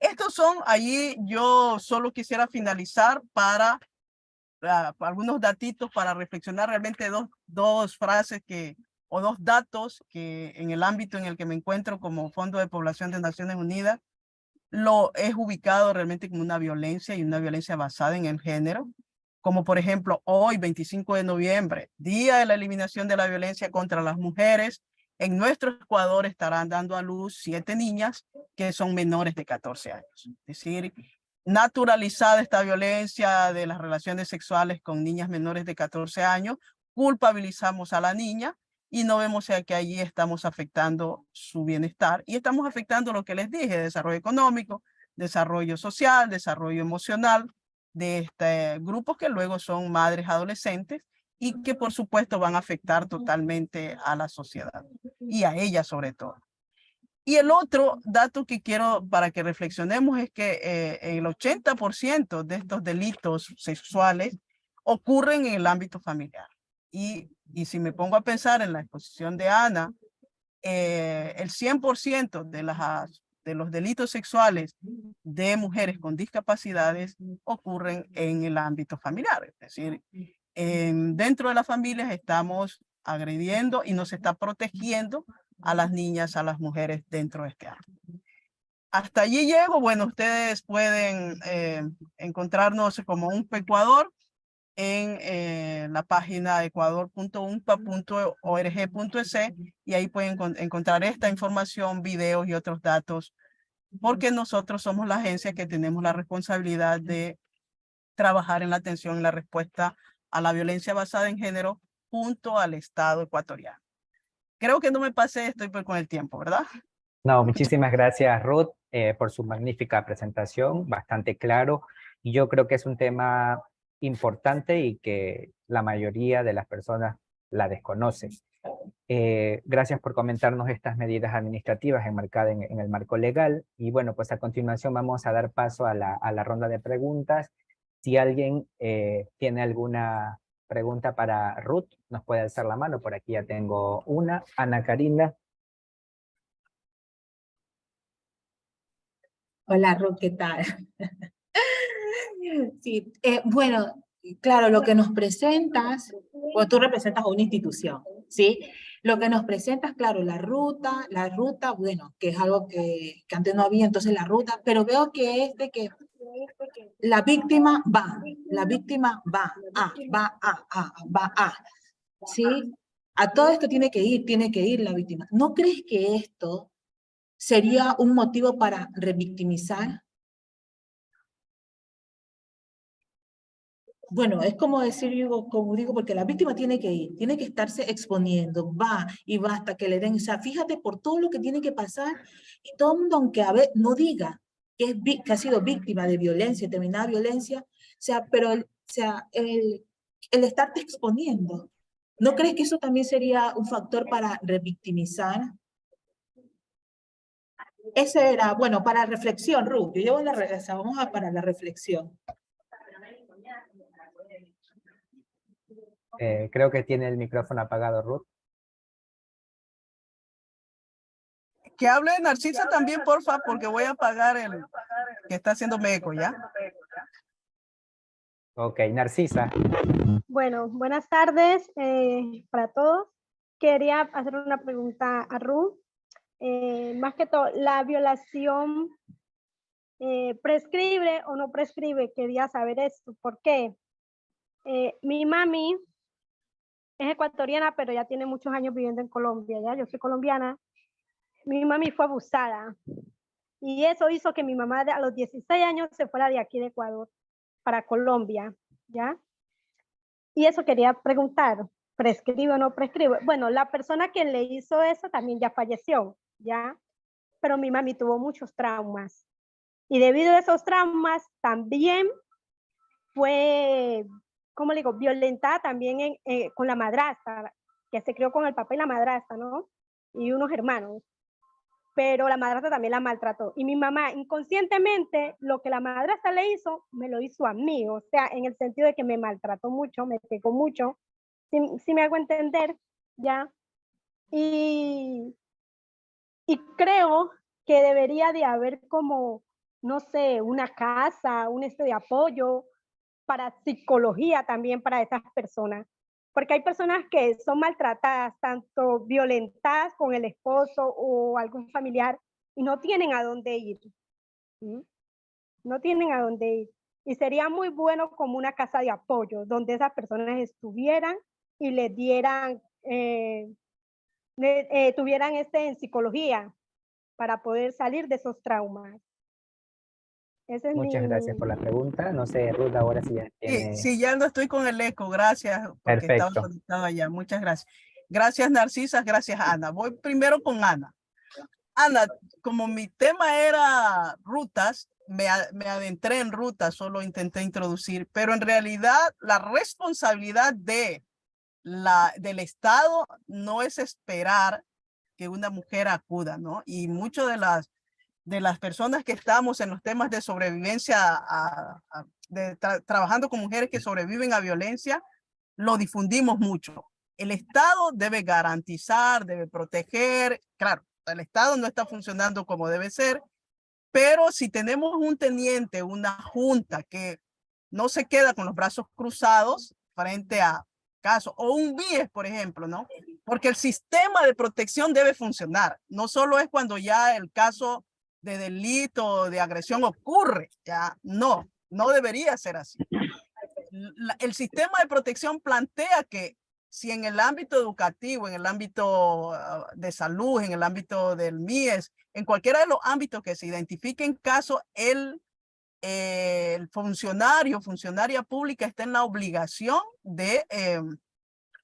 Estos son, allí yo solo quisiera finalizar para algunos datitos para reflexionar realmente dos frases o 2 datos que en el ámbito en el que me encuentro como Fondo de Población de Naciones Unidas lo es ubicado realmente como una violencia y una violencia basada en el género. Como por ejemplo, hoy, 25 de noviembre, Día de la Eliminación de la Violencia contra las Mujeres, en nuestro Ecuador estarán dando a luz 7 niñas que son menores de 14 años. Es decir, naturalizada esta violencia de las relaciones sexuales con niñas menores de 14 años, culpabilizamos a la niña y no vemos que allí estamos afectando su bienestar y estamos afectando lo que les dije, desarrollo económico, desarrollo social, desarrollo emocional de grupos que luego son madres adolescentes y que por supuesto van a afectar totalmente a la sociedad y a ella sobre todo. Y el otro dato que quiero para que reflexionemos es que el 80% de estos delitos sexuales ocurren en el ámbito familiar. Y si me pongo a pensar en la exposición de Ana, el 100% de los delitos sexuales de mujeres con discapacidades ocurren en el ámbito familiar. Es decir, dentro de las familias estamos agrediendo y nos está protegiendo a las niñas, a las mujeres dentro de este ámbito. Hasta allí llego. Bueno, ustedes pueden encontrarnos como UNPA Ecuador en la página ecuador.unpa.org.es y ahí pueden encontrar esta información, videos y otros datos, porque nosotros somos la agencia que tenemos la responsabilidad de trabajar en la atención y la respuesta a la violencia basada en género junto al Estado ecuatoriano. Creo que no me pasé, estoy con el tiempo, ¿verdad? No, muchísimas gracias, Ruth, por su magnífica presentación, bastante claro. Y yo creo que es un tema importante y que la mayoría de las personas la desconocen. Gracias por comentarnos estas medidas administrativas enmarcadas en el marco legal. Y bueno, pues a continuación vamos a dar paso a la ronda de preguntas. Si alguien tiene alguna pregunta para Ruth, nos puede alzar la mano. Por aquí ya tengo una. Ana Karina. Hola Ruth, ¿qué tal? Sí, bueno, claro, lo que nos presentas, o tú representas a una institución, ¿sí? Lo que nos presentas, claro, la ruta, bueno, que es algo que antes no había, entonces la ruta, pero veo que es de que la víctima va a, ¿sí? A todo esto tiene que ir la víctima. ¿No crees que esto sería un motivo para revictimizar? Bueno, es como decir, como digo, porque la víctima tiene que ir, tiene que estarse exponiendo, va y va hasta que le den, o sea, fíjate por todo lo que tiene que pasar, y todo el mundo, aunque a ver, no diga que ha sido víctima de violencia, determinada violencia, o sea, pero el estarte exponiendo, ¿no crees que eso también sería un factor para revictimizar? Ese era, bueno, para reflexión, Ruth, yo llevo la regresa, para la reflexión. Creo que tiene el micrófono apagado, Ruth. Que hable Narcisa también, porfa, porque voy a apagar el que está haciéndome eco, ¿ya? Ok, Narcisa. Bueno, buenas tardes para todos. Quería hacer una pregunta a Ruth. Más que todo, ¿la violación prescribe o no prescribe? Quería saber esto. ¿Por qué? Mi mami es ecuatoriana, pero ya tiene muchos años viviendo en Colombia. ¿Ya? Yo soy colombiana. Mi mami fue abusada. Y eso hizo que mi mamá a los 16 años se fuera de aquí de Ecuador para Colombia. ¿Ya? Y eso quería preguntar, ¿prescribe o no prescribe? Bueno, la persona que le hizo eso también ya falleció, ¿ya? Pero mi mami tuvo muchos traumas. Y debido a esos traumas también fue, ¿cómo le digo? Violentada también con la madrastra, que se crió con el papá y la madrastra, ¿no? Y unos hermanos. Pero la madrastra también la maltrató. Y mi mamá, inconscientemente, lo que la madrastra le hizo, me lo hizo a mí. O sea, en el sentido de que me maltrató mucho, me pegó mucho. Si me hago entender, ¿ya? Y creo que debería de haber como, no sé, una casa, un de apoyo para psicología también para estas personas. Porque hay personas que son maltratadas, tanto violentadas con el esposo o algún familiar, y no tienen a dónde ir. ¿Sí? No tienen a dónde ir. Y sería muy bueno como una casa de apoyo, donde esas personas estuvieran y les dieran, tuvieran en psicología para poder salir de esos traumas. Ese es Muchas gracias por la pregunta. No sé, Ruth, ahora sí ya tiene... Sí, ya no estoy con el eco, gracias, porque Perfecto. estaba conectado allá. Muchas gracias. Gracias, Narcisa, gracias, Ana. Voy primero con Ana. Ana, como mi tema era rutas, me adentré en rutas, solo intenté introducir, pero en realidad la responsabilidad del Estado no es esperar que una mujer acuda, ¿no? Y muchas de las personas que estamos en los temas de sobrevivencia, trabajando con mujeres que sobreviven a violencia, lo difundimos mucho. El Estado debe garantizar, debe proteger. Claro, el Estado no está funcionando como debe ser, pero si tenemos un teniente, una junta que no se queda con los brazos cruzados frente a casos, o un BIES, por ejemplo, ¿no? Porque el sistema de protección debe funcionar. No solo es cuando ya el caso de delito, de agresión ocurre, ya no debería ser así. El sistema de protección plantea que si en el ámbito educativo, en el ámbito de salud, en el ámbito del MIES, en cualquiera de los ámbitos que se identifiquen casos, el funcionaria pública está en la obligación de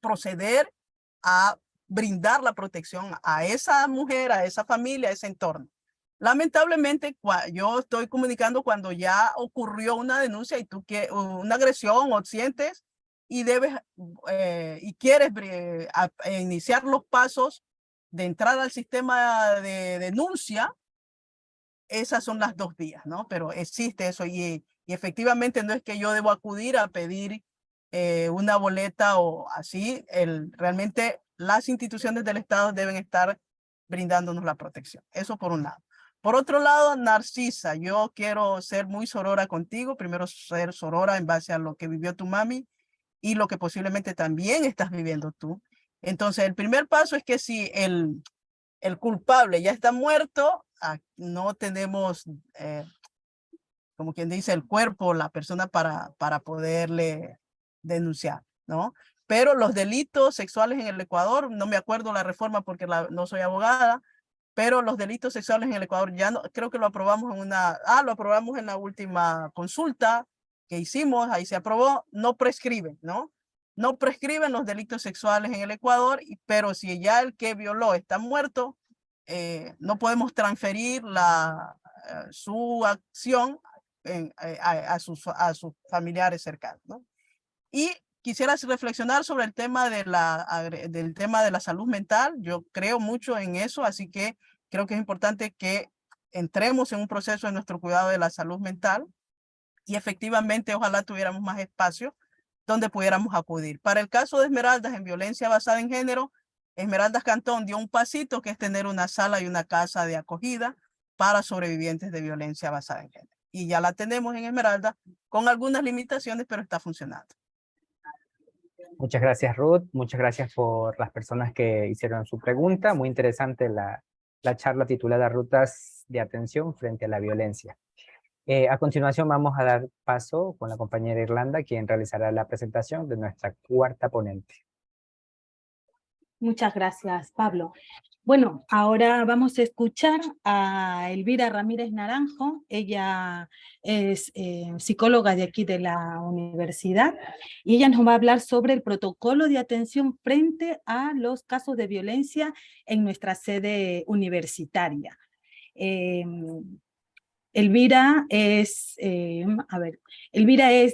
proceder a brindar la protección a esa mujer, a esa familia, a ese entorno. Lamentablemente, yo estoy comunicando cuando ya ocurrió una denuncia y tú quieres una agresión o sientes y debes y quieres iniciar los pasos de entrada al sistema de denuncia. Esas son las dos vías, ¿no? Pero existe eso y Y efectivamente no es que yo debo acudir a pedir una boleta o así, realmente las instituciones del Estado deben estar brindándonos la protección. Eso por un lado. Por otro lado, Narcisa, yo quiero ser muy sorora contigo. Primero ser sorora en base a lo que vivió tu mami y lo que posiblemente también estás viviendo tú. Entonces, el primer paso es que si el culpable ya está muerto, no tenemos, como quien dice, el cuerpo, la persona para poderle denunciar, ¿no? Pero los delitos sexuales en el Ecuador, no me acuerdo la reforma porque no soy abogada, pero los delitos sexuales en el Ecuador ya no, creo que lo aprobamos lo aprobamos en la última consulta que hicimos, ahí se aprobó, no prescriben, ¿no? No prescriben los delitos sexuales en el Ecuador, pero si ya el que violó está muerto, no podemos transferir su acción a sus familiares cercanos, ¿no? Y quisiera reflexionar sobre el tema del tema de la salud mental. Yo creo mucho en eso, así que creo que es importante que entremos en un proceso de nuestro cuidado de la salud mental y efectivamente ojalá tuviéramos más espacio donde pudiéramos acudir. Para el caso de Esmeraldas en violencia basada en género, Esmeraldas Cantón dio un pasito que es tener una sala y una casa de acogida para sobrevivientes de violencia basada en género. Y ya la tenemos en Esmeraldas con algunas limitaciones, pero está funcionando. Muchas gracias, Ruth. Muchas gracias por las personas que hicieron su pregunta. Muy interesante la charla titulada Rutas de Atención frente a la Violencia. A continuación vamos a dar paso con la compañera Irlanda, quien realizará la presentación de nuestra cuarta ponente. Muchas gracias, Pablo. Bueno, ahora vamos a escuchar a Elvira Ramírez Naranjo. Ella es psicóloga de aquí de la universidad y ella nos va a hablar sobre el protocolo de atención frente a los casos de violencia en nuestra sede universitaria. Elvira es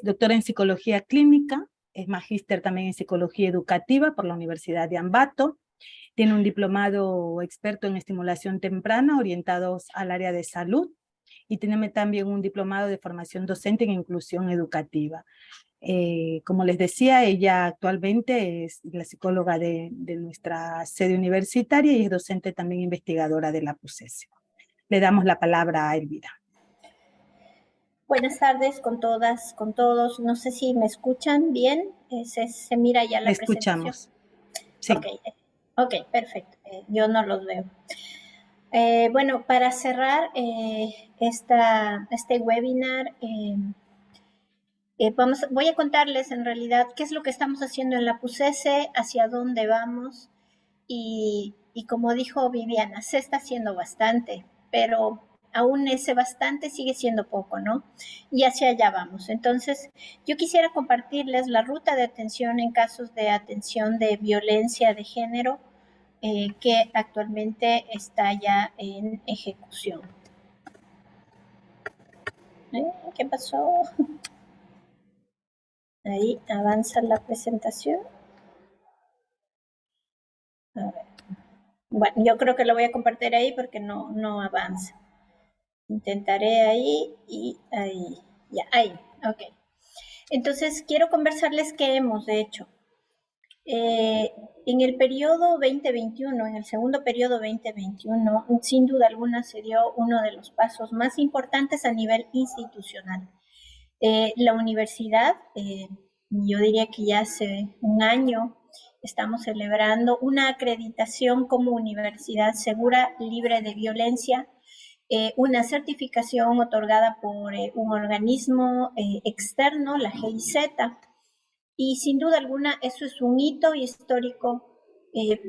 doctora en psicología clínica, es magíster también en psicología educativa por la Universidad de Ambato. Tiene un diplomado experto en estimulación temprana orientados al área de salud y tiene también un diplomado de formación docente en inclusión educativa. Como les decía, ella actualmente es la psicóloga de nuestra sede universitaria y es docente también investigadora de la PUCESE. Le damos la palabra a Elvira. Buenas tardes con todas, con todos. No sé si me escuchan bien. Se mira ya la presentación. Escuchamos. Sí. Ok, perfecto. Yo no los veo. Bueno, para cerrar este webinar, voy a contarles en realidad qué es lo que estamos haciendo en la PUCESE, hacia dónde vamos y como dijo Viviana, se está haciendo bastante, pero aún ese bastante sigue siendo poco, ¿no? Y hacia allá vamos. Entonces, yo quisiera compartirles la ruta de atención en casos de atención de violencia de género que actualmente está ya en ejecución. ¿Qué pasó? Ahí avanza la presentación. A ver. Bueno, yo creo que lo voy a compartir ahí porque no avanza. Intentaré ahí y ahí. Ya, ahí. Ok. Entonces, quiero conversarles qué hemos hecho. En el periodo 2021, en el segundo periodo 2021, sin duda alguna se dio uno de los pasos más importantes a nivel institucional. La universidad, yo diría que ya hace un año, estamos celebrando una acreditación como universidad segura, libre de violencia, una certificación otorgada por un organismo externo, la GIZ, y sin duda alguna eso es un hito histórico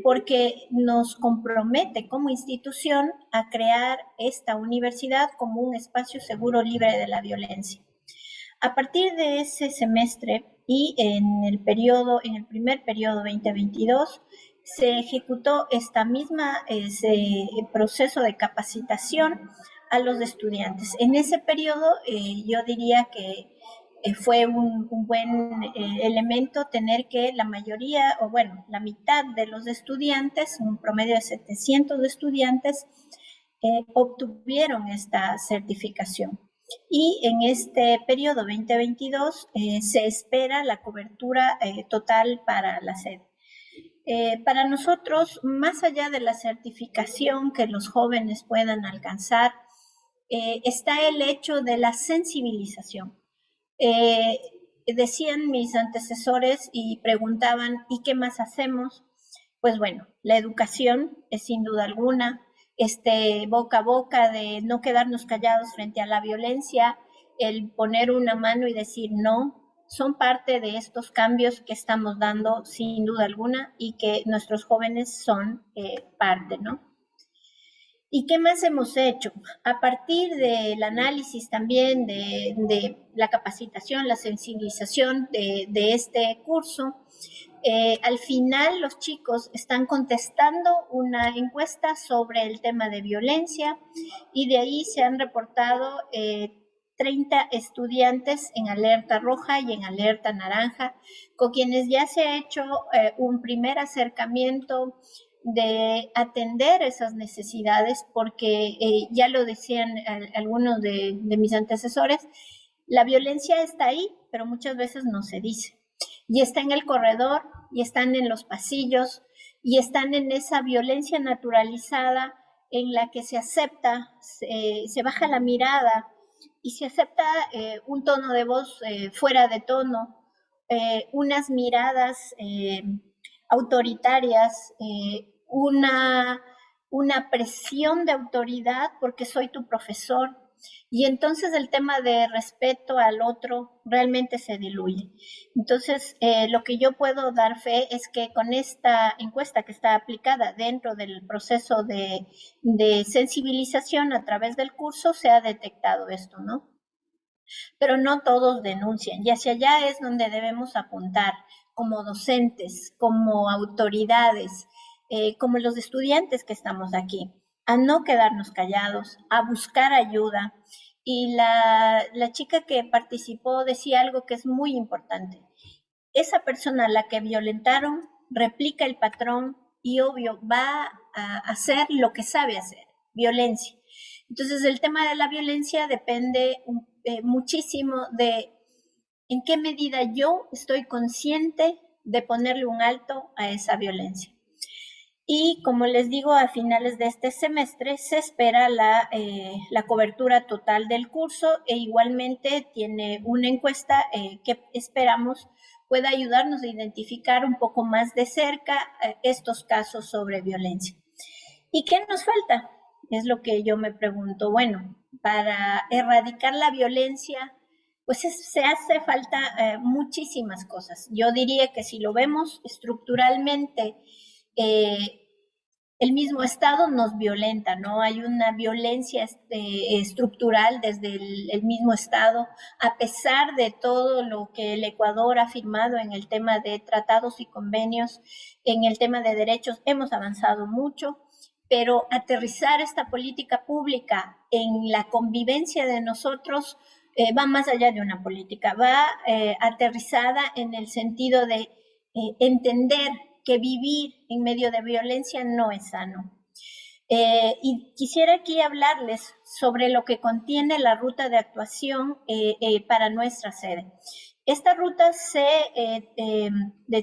porque nos compromete como institución a crear esta universidad como un espacio seguro libre de la violencia. A partir de ese semestre y en el primer periodo 2022, se ejecutó ese proceso de capacitación a los estudiantes. En ese periodo yo diría que fue un buen elemento tener que la mayoría, o bueno, la mitad de los estudiantes, un promedio de 700 estudiantes, obtuvieron esta certificación. Y en este periodo 2022 se espera la cobertura total para la sede. Para nosotros, más allá de la certificación que los jóvenes puedan alcanzar, está el hecho de la sensibilización. Decían mis antecesores y preguntaban, ¿y qué más hacemos? Pues bueno, la educación es sin duda alguna, boca a boca de no quedarnos callados frente a la violencia, el poner una mano y decir no, son parte de estos cambios que estamos dando sin duda alguna y que nuestros jóvenes son parte, ¿no? ¿Y qué más hemos hecho? A partir del análisis también de la capacitación, la sensibilización de este curso, al final los chicos están contestando una encuesta sobre el tema de violencia y de ahí se han reportado 30 estudiantes en alerta roja y en alerta naranja, con quienes ya se ha hecho un primer acercamiento de atender esas necesidades, porque ya lo decían algunos de mis antecesores, la violencia está ahí, pero muchas veces no se dice. Y está en el corredor, y están en los pasillos, y están en esa violencia naturalizada en la que se acepta, se baja la mirada, y se acepta un tono de voz fuera de tono, unas miradas autoritarias, una presión de autoridad porque soy tu profesor. Y entonces el tema de respeto al otro realmente se diluye. Entonces, lo que yo puedo dar fe es que con esta encuesta que está aplicada dentro del proceso de sensibilización a través del curso se ha detectado esto, ¿no? Pero no todos denuncian y hacia allá es donde debemos apuntar como docentes, como autoridades, como los estudiantes que estamos aquí, a no quedarnos callados, a buscar ayuda. Y la chica que participó decía algo que es muy importante. Esa persona a la que violentaron replica el patrón y obvio va a hacer lo que sabe hacer, violencia. Entonces el tema de la violencia depende muchísimo de en qué medida yo estoy consciente de ponerle un alto a esa violencia. Y como les digo, a finales de este semestre se espera la cobertura total del curso e igualmente tiene una encuesta que esperamos pueda ayudarnos a identificar un poco más de cerca estos casos sobre violencia. ¿Y qué nos falta? Es lo que yo me pregunto. Bueno, para erradicar la violencia, pues se hace falta muchísimas cosas. Yo diría que si lo vemos estructuralmente, el mismo Estado nos violenta, ¿no? Hay una violencia estructural desde el mismo Estado, a pesar de todo lo que el Ecuador ha firmado en el tema de tratados y convenios, en el tema de derechos, hemos avanzado mucho, pero aterrizar esta política pública en la convivencia de nosotros va más allá de una política, va aterrizada en el sentido de entender que vivir en medio de violencia no es sano. Y quisiera aquí hablarles sobre lo que contiene la ruta de actuación para nuestra sede. Esta ruta se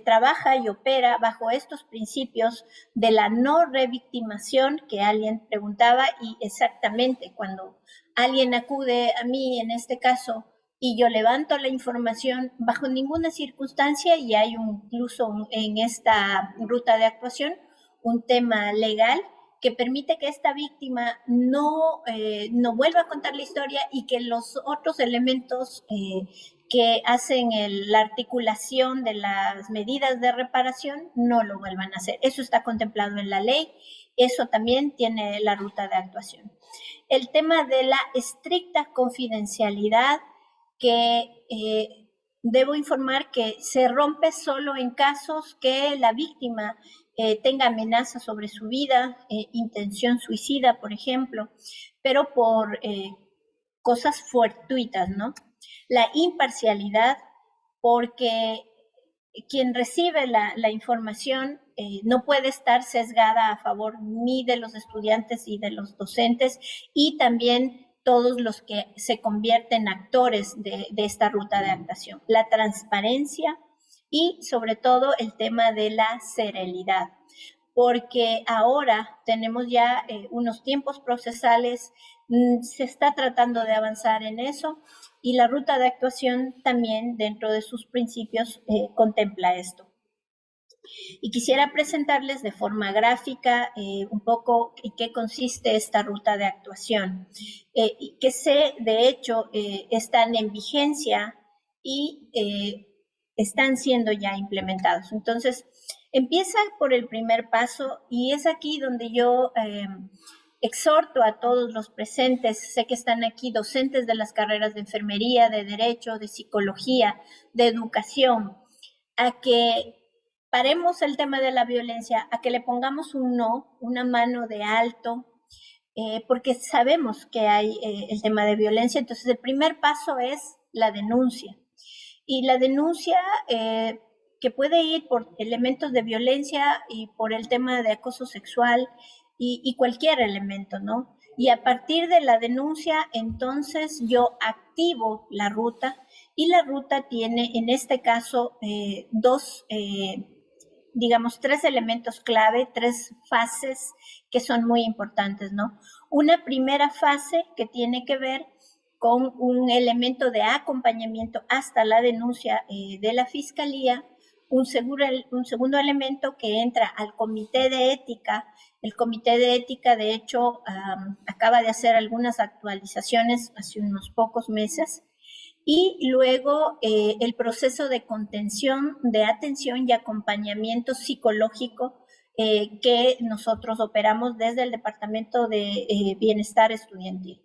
trabaja y opera bajo estos principios de la no revictimación que alguien preguntaba, y exactamente cuando alguien acude a mí en este caso y yo levanto la información, bajo ninguna circunstancia, y hay incluso en esta ruta de actuación un tema legal que permite que esta víctima no vuelva a contar la historia y que los otros elementos que hacen la articulación de las medidas de reparación no lo vuelvan a hacer. Eso está contemplado en la ley, eso también tiene la ruta de actuación. El tema de la estricta confidencialidad, que debo informar que se rompe solo en casos que la víctima tenga amenaza sobre su vida, intención suicida, por ejemplo, pero por cosas fortuitas, ¿no? La imparcialidad, porque quien recibe la información no puede estar sesgada a favor ni de los estudiantes y de los docentes, y también todos los que se convierten actores de esta ruta de actuación. La transparencia y sobre todo el tema de la seriedad, porque ahora tenemos ya unos tiempos procesales, se está tratando de avanzar en eso y la ruta de actuación también dentro de sus principios contempla esto. Y quisiera presentarles de forma gráfica un poco en qué consiste esta ruta de actuación, que de hecho están en vigencia y están siendo ya implementados. Entonces, empieza por el primer paso y es aquí donde yo exhorto a todos los presentes, sé que están aquí docentes de las carreras de enfermería, de derecho, de psicología, de educación, a que paremos el tema de la violencia, a que le pongamos un no, una mano de alto, porque sabemos que hay el tema de violencia. Entonces, el primer paso es la denuncia. Y la denuncia que puede ir por elementos de violencia y por el tema de acoso sexual y cualquier elemento, ¿no? Y a partir de la denuncia, entonces yo activo la ruta y la ruta tiene en este caso tres elementos clave, 3 fases que son muy importantes, ¿no? Una primera fase que tiene que ver con un elemento de acompañamiento hasta la denuncia de la Fiscalía, un segundo elemento que entra al Comité de Ética. El Comité de Ética, de hecho, acaba de hacer algunas actualizaciones hace unos pocos meses, y luego el proceso de contención, de atención y acompañamiento psicológico que nosotros operamos desde el Departamento de Bienestar Estudiantil.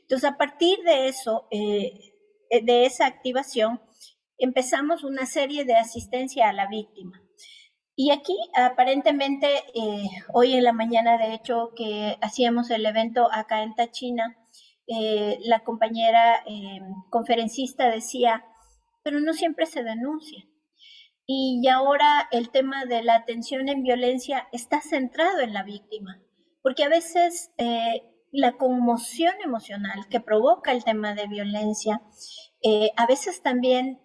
Entonces, a partir de eso, de esa activación, empezamos una serie de asistencia a la víctima. Y aquí, aparentemente, hoy en la mañana, de hecho, que hacíamos el evento acá en Tachina, la compañera conferencista decía, pero no siempre se denuncia. Y ahora el tema de la atención en violencia está centrado en la víctima, porque a veces la conmoción emocional que provoca el tema de violencia, a veces también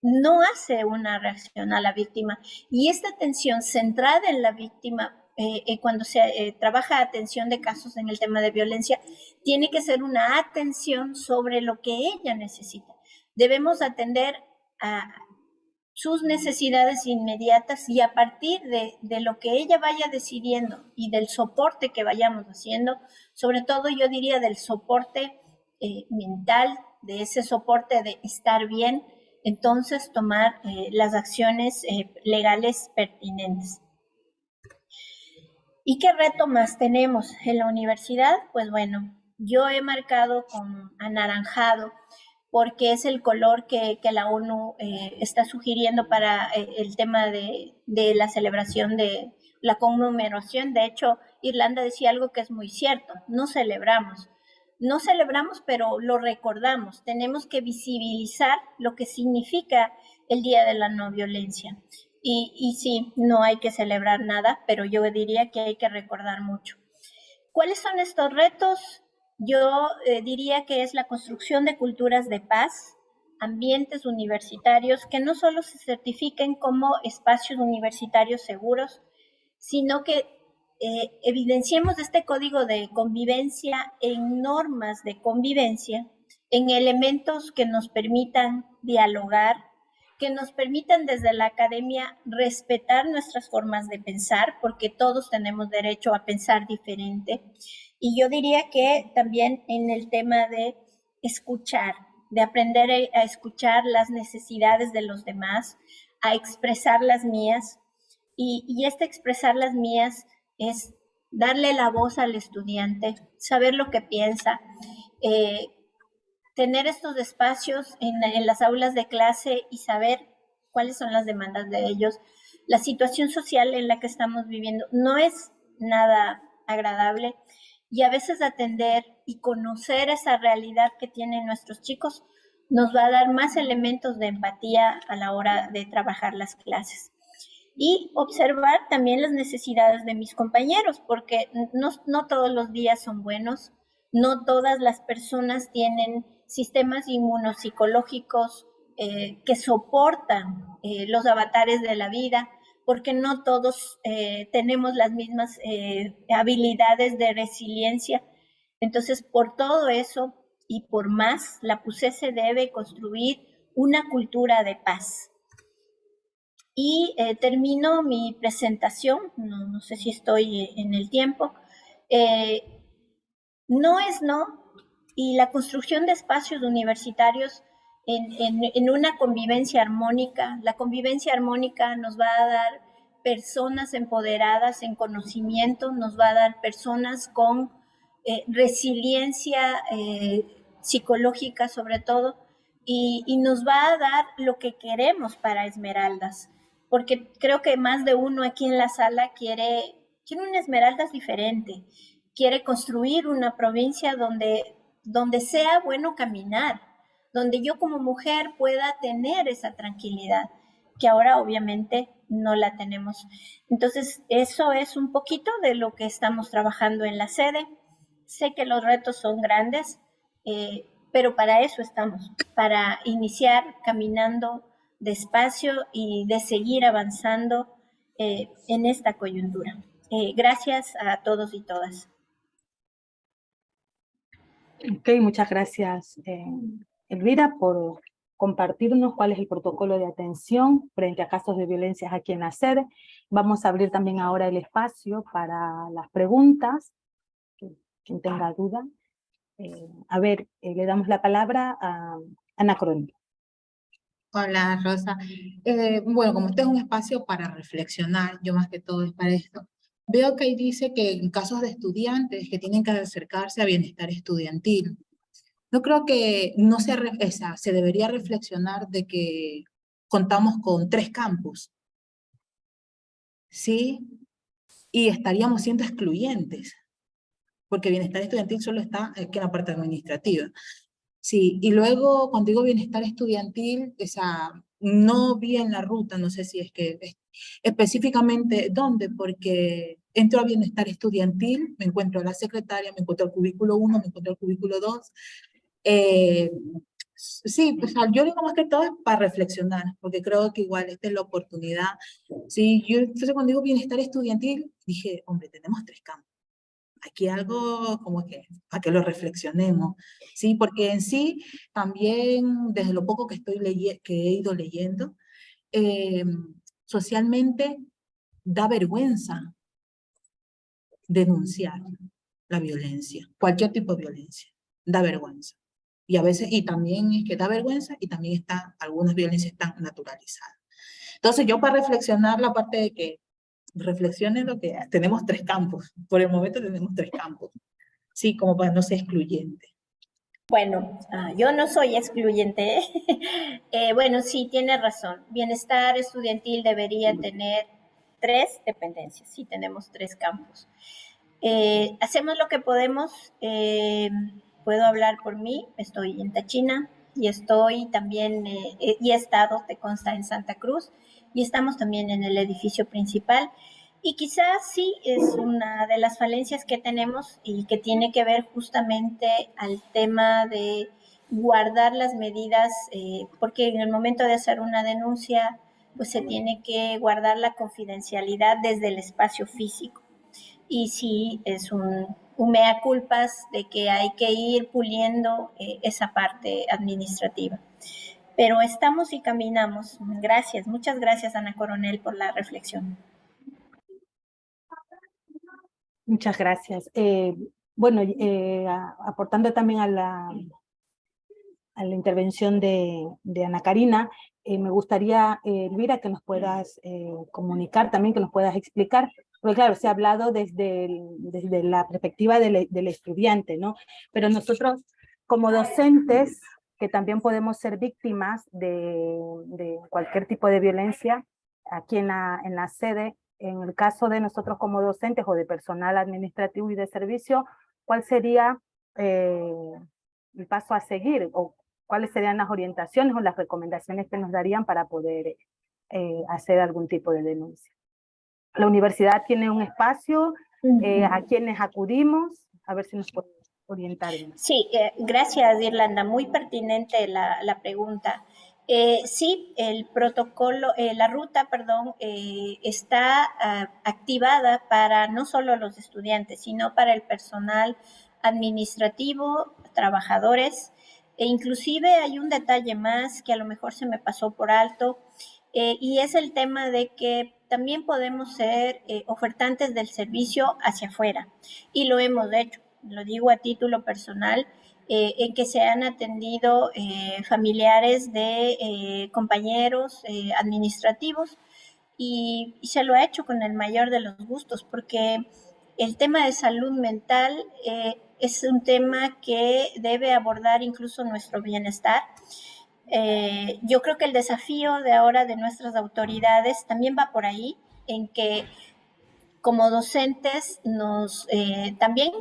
no hace una reacción a la víctima. Y esta atención centrada en la víctima, cuando se trabaja atención de casos en el tema de violencia, tiene que ser una atención sobre lo que ella necesita. Debemos atender a sus necesidades inmediatas y a partir de lo que ella vaya decidiendo y del soporte que vayamos haciendo, sobre todo yo diría del soporte mental, de ese soporte de estar bien, entonces tomar las acciones legales pertinentes. ¿Y qué reto más tenemos en la universidad? Pues bueno, yo he marcado con anaranjado porque es el color que la ONU está sugiriendo para el tema de la celebración de la conmemoración. De hecho, Irlanda decía algo que es muy cierto, no celebramos, pero lo recordamos. Tenemos que visibilizar lo que significa el Día de la No Violencia. Y sí, no hay que celebrar nada, pero yo diría que hay que recordar mucho. ¿Cuáles son estos retos? Yo diría que es la construcción de culturas de paz, ambientes universitarios que no solo se certifiquen como espacios universitarios seguros, sino que evidenciemos este código de convivencia en normas de convivencia, en elementos que nos permitan dialogar, que nos permitan desde la academia respetar nuestras formas de pensar, porque todos tenemos derecho a pensar diferente. Y yo diría que también en el tema de escuchar, de aprender a escuchar las necesidades de los demás, a expresar las mías. Y expresar las mías es darle la voz al estudiante, saber lo que piensa, tener estos espacios en las aulas de clase y saber cuáles son las demandas de ellos. La situación social en la que estamos viviendo no es nada agradable y a veces atender y conocer esa realidad que tienen nuestros chicos nos va a dar más elementos de empatía a la hora de trabajar las clases. Y observar también las necesidades de mis compañeros, porque no todos los días son buenos, No todas las personas tienen sistemas inmunopsicológicos que soportan los avatares de la vida, porque no todos tenemos las mismas habilidades de resiliencia. Entonces, por todo eso y por más, la PUCESE debe construir una cultura de paz. Y termino mi presentación, no sé si estoy en el tiempo. No es no, y la construcción de espacios universitarios en una convivencia armónica. La convivencia armónica nos va a dar personas empoderadas en conocimiento, nos va a dar personas con resiliencia psicológica sobre todo, y nos va a dar lo que queremos para Esmeraldas, porque creo que más de uno aquí en la sala quiere una Esmeraldas diferente, quiere construir una provincia donde sea bueno caminar, donde yo como mujer pueda tener esa tranquilidad, que ahora obviamente no la tenemos. Entonces, eso es un poquito de lo que estamos trabajando en la sede. Sé que los retos son grandes, pero para eso estamos, para iniciar caminando despacio y de seguir avanzando en esta coyuntura. Gracias a todos y todas. Ok, muchas gracias, Elvira, por compartirnos cuál es el protocolo de atención frente a casos de violencias aquí en la sede. Vamos a abrir también ahora el espacio para las preguntas. Quien tenga duda. A ver, le damos la palabra a Ana Coronel. Hola, Rosa. Bueno, como este es un espacio para reflexionar, yo más que todo es para esto. Veo que ahí dice que en casos de estudiantes que tienen que acercarse a bienestar estudiantil. Yo creo que no se debería reflexionar de que contamos con 3 campus, ¿sí? Y estaríamos siendo excluyentes, porque bienestar estudiantil solo está aquí en la parte administrativa. Sí, y luego cuando digo bienestar estudiantil, no vi en la ruta, no sé si es que específicamente dónde, porque entro a bienestar estudiantil, me encuentro a la secretaria, me encuentro al cubículo 1, me encuentro al cubículo 2. Sí, pues yo digo más que todo es para reflexionar, porque creo que igual esta es la oportunidad. Sí, entonces cuando digo bienestar estudiantil, dije, hombre, tenemos 3 campos. Aquí algo como que, para que lo reflexionemos, ¿sí? Porque en sí, también, desde lo poco que que he ido leyendo, socialmente da vergüenza denunciar la violencia, cualquier tipo de violencia, da vergüenza. Y a veces, y también es que da vergüenza, y también algunas violencias están naturalizadas. Entonces yo para reflexionar la parte de que reflexionen lo que tenemos 3 campos, por el momento tenemos 3 campos, sí, como para no ser excluyente. Bueno, yo no soy excluyente. Bueno, sí, tiene razón. Bienestar estudiantil debería tener 3 dependencias. Sí, tenemos 3 campos. Hacemos lo que podemos. Puedo hablar por mí. Estoy en Tachina y estoy también, y he estado, te consta, en Santa Cruz, y estamos también en el edificio principal. Y quizás sí es una de las falencias que tenemos y que tiene que ver justamente al tema de guardar las medidas, porque en el momento de hacer una denuncia, pues se tiene que guardar la confidencialidad desde el espacio físico. Y sí es un mea culpas de que hay que ir puliendo esa parte administrativa. Pero estamos y caminamos. Gracias, muchas gracias, Ana Coronel, por la reflexión. Muchas gracias. Bueno, aportando también a la intervención de Ana Karina, me gustaría, Elvira, que nos puedas comunicar también, que nos puedas explicar, porque claro, se ha hablado desde la perspectiva del estudiante, ¿no? Pero nosotros como docentes, que también podemos ser víctimas de cualquier tipo de violencia aquí en la sede, en el caso de nosotros como docentes o de personal administrativo y de servicio, ¿cuál sería el paso a seguir? ¿O cuáles serían las orientaciones o las recomendaciones que nos darían para poder hacer algún tipo de denuncia? La universidad tiene un espacio a quienes acudimos, a ver si nos puede orientarme. Sí, gracias, Irlanda. Muy pertinente la pregunta. Sí, el protocolo, la ruta, perdón, está activada para no solo los estudiantes, sino para el personal administrativo, trabajadores, e inclusive hay un detalle más que a lo mejor se me pasó por alto, y es el tema de que también podemos ser ofertantes del servicio hacia afuera, y lo hemos hecho, lo digo a título personal, en que se han atendido familiares de compañeros administrativos y se lo ha hecho con el mayor de los gustos porque el tema de salud mental es un tema que debe abordar incluso nuestro bienestar. Yo creo que el desafío de ahora de nuestras autoridades también va por ahí, en que como docentes también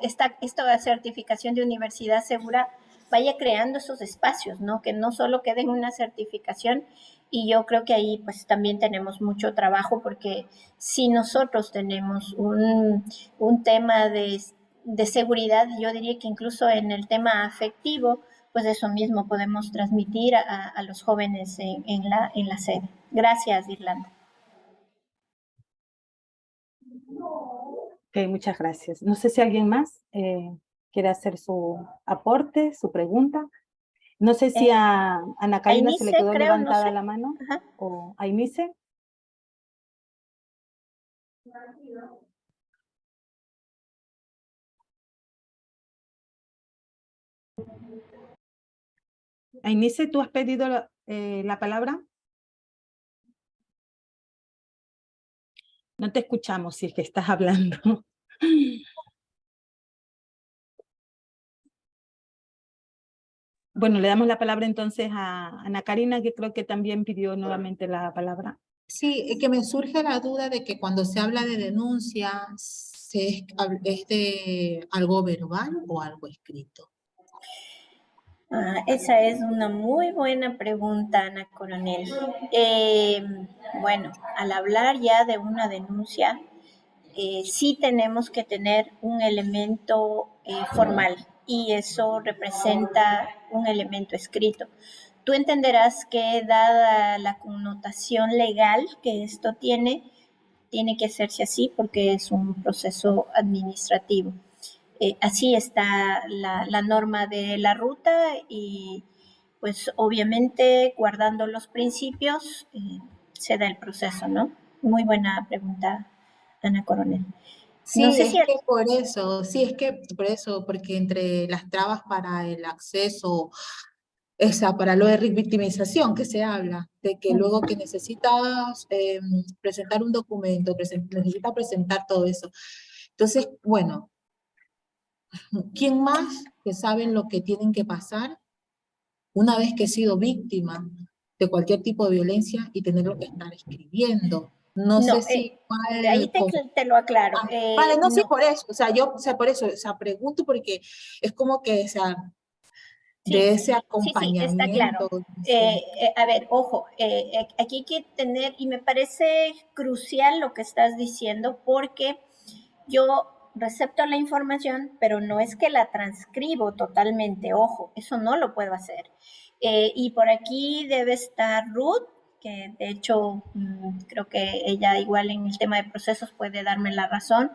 esta certificación de universidad segura vaya creando esos espacios, ¿no? Que no solo quede en una certificación, y yo creo que ahí pues también tenemos mucho trabajo porque si nosotros tenemos un tema de seguridad, yo diría que incluso en el tema afectivo, pues eso mismo podemos transmitir a los jóvenes en la sede. Gracias, Irlanda. Ok, muchas gracias. No sé si alguien más quiere hacer su aporte, su pregunta. No sé si a Ana Karina se le quedó levantada no sé. La mano. Ajá. O a Ainice. Ainice, ¿tú has pedido la palabra? No te escuchamos si es que estás hablando. Bueno, le damos la palabra entonces a Ana Karina, que creo que también pidió nuevamente la palabra. Sí, es que me surge la duda de que cuando se habla de denuncia, ¿es de algo verbal o algo escrito? Esa es una muy buena pregunta, Ana Coronel. Bueno, al hablar ya de una denuncia, sí tenemos que tener un elemento formal y eso representa un elemento escrito. Tú entenderás que dada la connotación legal que esto tiene que hacerse así porque es un proceso administrativo. Así está la norma de la ruta y pues obviamente guardando los principios se da el proceso, ¿no? Muy buena pregunta, Ana Coronel. Sí, no sé si que por eso, sí, es que por eso, porque entre las trabas para el acceso, para lo de revictimización que se habla, de que luego que necesitas presentar un documento, necesitas presentar todo eso. Entonces, bueno, ¿quién más que saben lo que tienen que pasar una vez que he sido víctima de cualquier tipo de violencia y tenerlo que estar escribiendo? No sé si... ahí te lo aclaro. Vale, no sé por eso, por eso, pregunto porque es como que, de ese acompañamiento. Sí, está claro. A ver, ojo, aquí hay que tener, y me parece crucial lo que estás diciendo, porque yo recepto la información, pero no es que la transcribo totalmente, ojo, eso no lo puedo hacer. Y por aquí debe estar Ruth, que de hecho creo que ella igual en el tema de procesos puede darme la razón.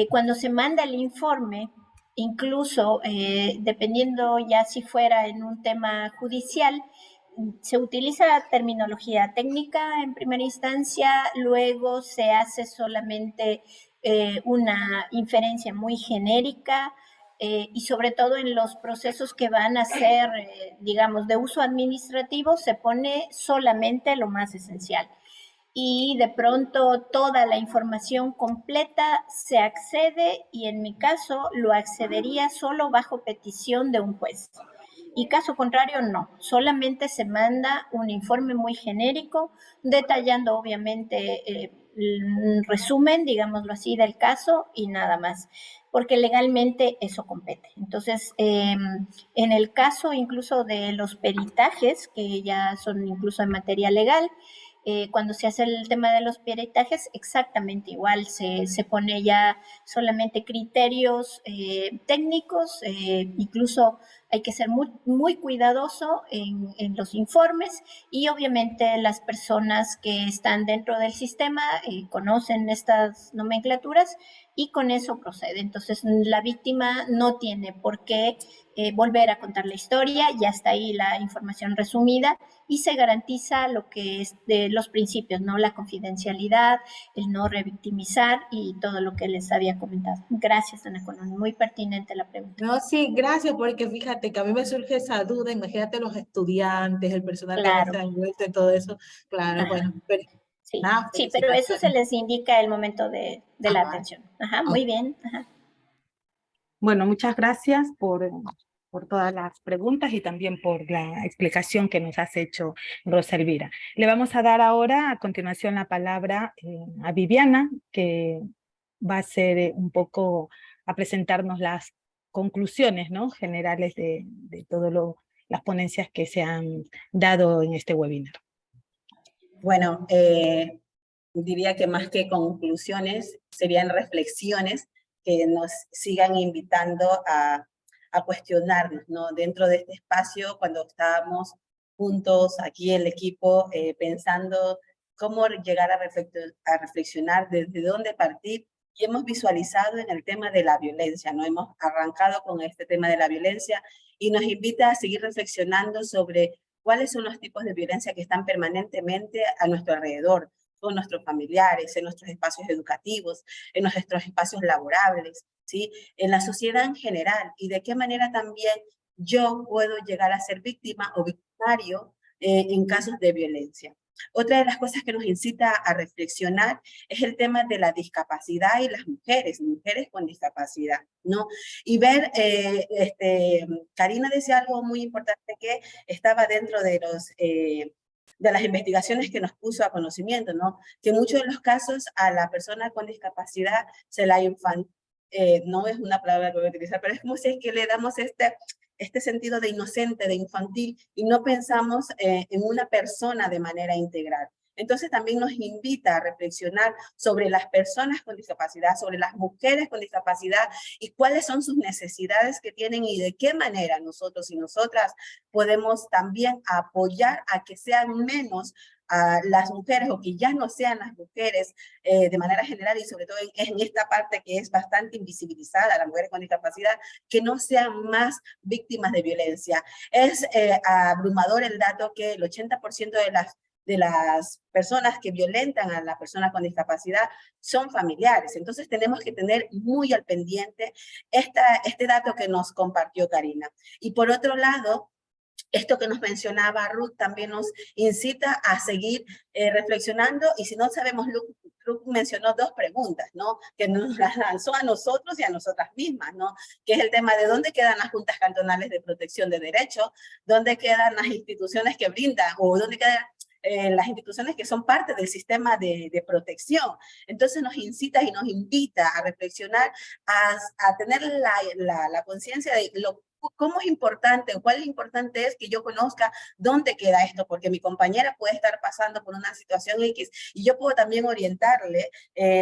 Cuando se manda el informe, incluso dependiendo ya si fuera en un tema judicial, se utiliza terminología técnica en primera instancia, luego se hace solamente una inferencia muy genérica y sobre todo en los procesos que van a ser, digamos, de uso administrativo, se pone solamente lo más esencial. Y de pronto toda la información completa se accede y en mi caso lo accedería solo bajo petición de un juez. Y caso contrario, no. Solamente se manda un informe muy genérico, detallando obviamente el resumen, digámoslo así, del caso y nada más, porque legalmente eso compete. Entonces, en el caso incluso de los peritajes, que ya son incluso en materia legal, Cuando se hace el tema de los peritajes, exactamente igual, se pone ya solamente criterios técnicos, incluso hay que ser muy cuidadoso en los informes, y obviamente las personas que están dentro del sistema conocen estas nomenclaturas y con eso procede. Entonces la víctima no tiene por qué volver a contar la historia, ya está ahí la información resumida y se garantiza lo que es de los principios, ¿no? La confidencialidad, el no revictimizar y todo lo que les había comentado. Gracias, Ana Colón, muy pertinente la pregunta. No, sí, gracias, porque fíjate que a mí me surge esa duda, imagínate los estudiantes, el personal Claro. que no se ha envuelto y todo eso, claro, bueno, pero, sí, nada, sí, pero eso se les indica el momento de la atención. Ajá, muy bien. Ajá. Bueno, muchas gracias por todas las preguntas y también por la explicación que nos has hecho, Rosa Elvira. Le vamos a dar ahora, a continuación, la palabra a Viviana, que va a ser un poco a presentarnos las conclusiones, ¿no?, generales de todas las ponencias que se han dado en este webinar. Bueno, diría que más que conclusiones, serían reflexiones que nos sigan invitando a cuestionarnos, ¿no? Dentro de este espacio, cuando estábamos juntos aquí el equipo, pensando cómo llegar a reflexionar, desde dónde partir, y hemos visualizado en el tema de la violencia, ¿no? Hemos arrancado con este tema de la violencia y nos invita a seguir reflexionando sobre cuáles son los tipos de violencia que están permanentemente a nuestro alrededor, con nuestros familiares, en nuestros espacios educativos, en nuestros espacios laborables, ¿sí?, en la sociedad en general, y de qué manera también yo puedo llegar a ser víctima o victimario en casos de violencia. Otra de las cosas que nos incita a reflexionar es el tema de la discapacidad y las mujeres con discapacidad, ¿no? Y ver, Karina decía algo muy importante que estaba dentro de las investigaciones que nos puso a conocimiento, ¿no? Que en muchos de los casos a la persona con discapacidad se la no es una palabra que voy a utilizar, pero es como si es que le damos este sentido de inocente, de infantil, y no pensamos en una persona de manera integral. Entonces también nos invita a reflexionar sobre las personas con discapacidad, sobre las mujeres con discapacidad y cuáles son sus necesidades que tienen y de qué manera nosotros y nosotras podemos también apoyar a que sean menos a las mujeres, o que ya no sean las mujeres de manera general, y sobre todo en esta parte que es bastante invisibilizada, las mujeres con discapacidad, que no sean más víctimas de violencia. Es abrumador el dato que el 80% de las personas que violentan a la persona con discapacidad son familiares. Entonces tenemos que tener muy al pendiente este dato que nos compartió Karina. Y por otro lado, esto que nos mencionaba Ruth también nos incita a seguir reflexionando, y si no sabemos, Ruth mencionó dos preguntas, ¿no?, que nos las lanzó a nosotros y a nosotras mismas, ¿no?, que es el tema de dónde quedan las juntas cantonales de protección de derechos, dónde quedan las instituciones que brindan, o dónde quedan las instituciones que son parte del sistema de protección. Entonces nos incita y nos invita a reflexionar, a tener la conciencia de cómo es importante, o cuál es importante es que yo conozca dónde queda esto, porque mi compañera puede estar pasando por una situación X y yo puedo también orientarle,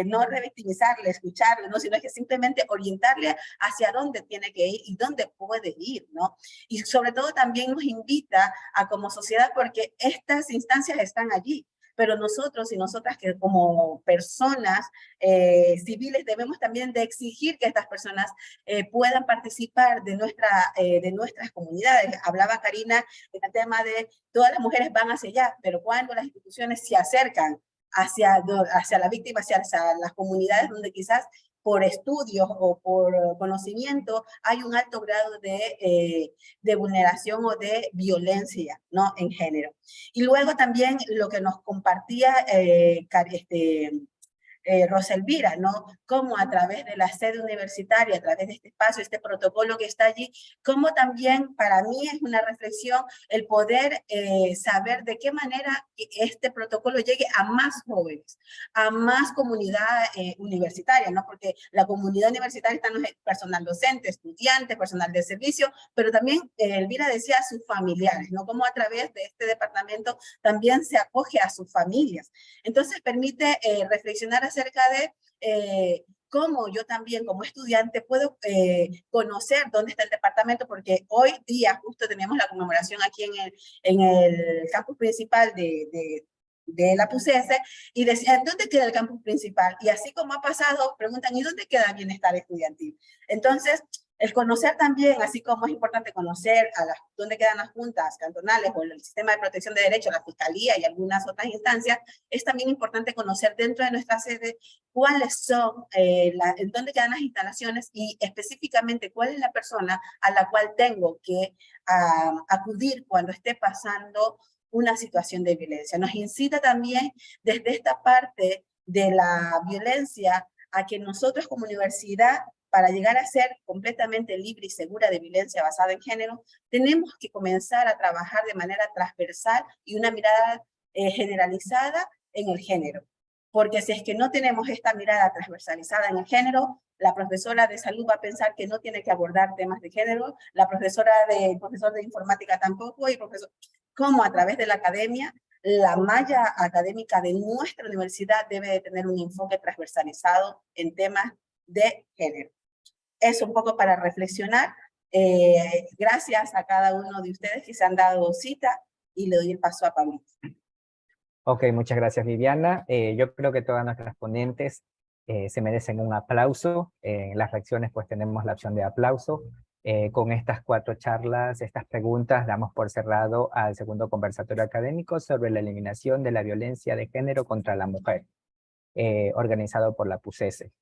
no revictimizarle, escucharle, ¿no?, sino que simplemente orientarle hacia dónde tiene que ir y dónde puede ir, ¿no? Y sobre todo también nos invita a, como sociedad, porque estas instancias están allí, pero nosotros y nosotras, que como personas civiles, debemos también de exigir que estas personas puedan participar de nuestras comunidades. Hablaba Karina del tema de todas las mujeres van hacia allá, pero cuando las instituciones se acercan hacia la víctima, hacia las comunidades donde quizás por estudios o por conocimiento hay un alto grado de vulneración o de violencia, ¿no?, en género. Y luego también lo que nos compartía Roselvira, ¿no? Cómo a través de la sede universitaria, a través de este espacio, este protocolo que está allí, cómo también para mí es una reflexión el poder saber de qué manera este protocolo llegue a más jóvenes, a más comunidad universitaria, ¿no? Porque la comunidad universitaria está en personal docente, estudiantes, personal de servicio, pero también Elvira decía a sus familiares, ¿no? Cómo a través de este departamento también se acoge a sus familias. Entonces permite reflexionar acerca de cómo yo también como estudiante puedo conocer dónde está el departamento, porque hoy día justo tenemos la conmemoración aquí en el campus principal de la PUCESE, y decían, ¿dónde queda el campus principal? Y así como ha pasado, preguntan, ¿y dónde queda el bienestar estudiantil? Entonces, el conocer también, así como es importante conocer dónde quedan las juntas cantonales o el sistema de protección de derechos, la fiscalía y algunas otras instancias, es también importante conocer dentro de nuestra sede cuáles son, dónde quedan las instalaciones y específicamente cuál es la persona a la cual tengo que acudir cuando esté pasando una situación de violencia. Nos incita también desde esta parte de la violencia a que nosotros como universidad, para llegar a ser completamente libre y segura de violencia basada en género, tenemos que comenzar a trabajar de manera transversal y una mirada generalizada en el género. Porque si es que no tenemos esta mirada transversalizada en el género, la profesora de salud va a pensar que no tiene que abordar temas de género, el profesor de informática tampoco, y como a través de la academia, la malla académica de nuestra universidad debe de tener un enfoque transversalizado en temas de género. Es un poco para reflexionar. Gracias a cada uno de ustedes que se han dado cita y le doy el paso a Pablito. Ok, muchas gracias, Viviana. Yo creo que todas nuestras ponentes se merecen un aplauso. En las reacciones pues tenemos la opción de aplauso. Con estas 4 charlas, estas preguntas, damos por cerrado al segundo conversatorio académico sobre la eliminación de la violencia de género contra la mujer, organizado por la PUCESE.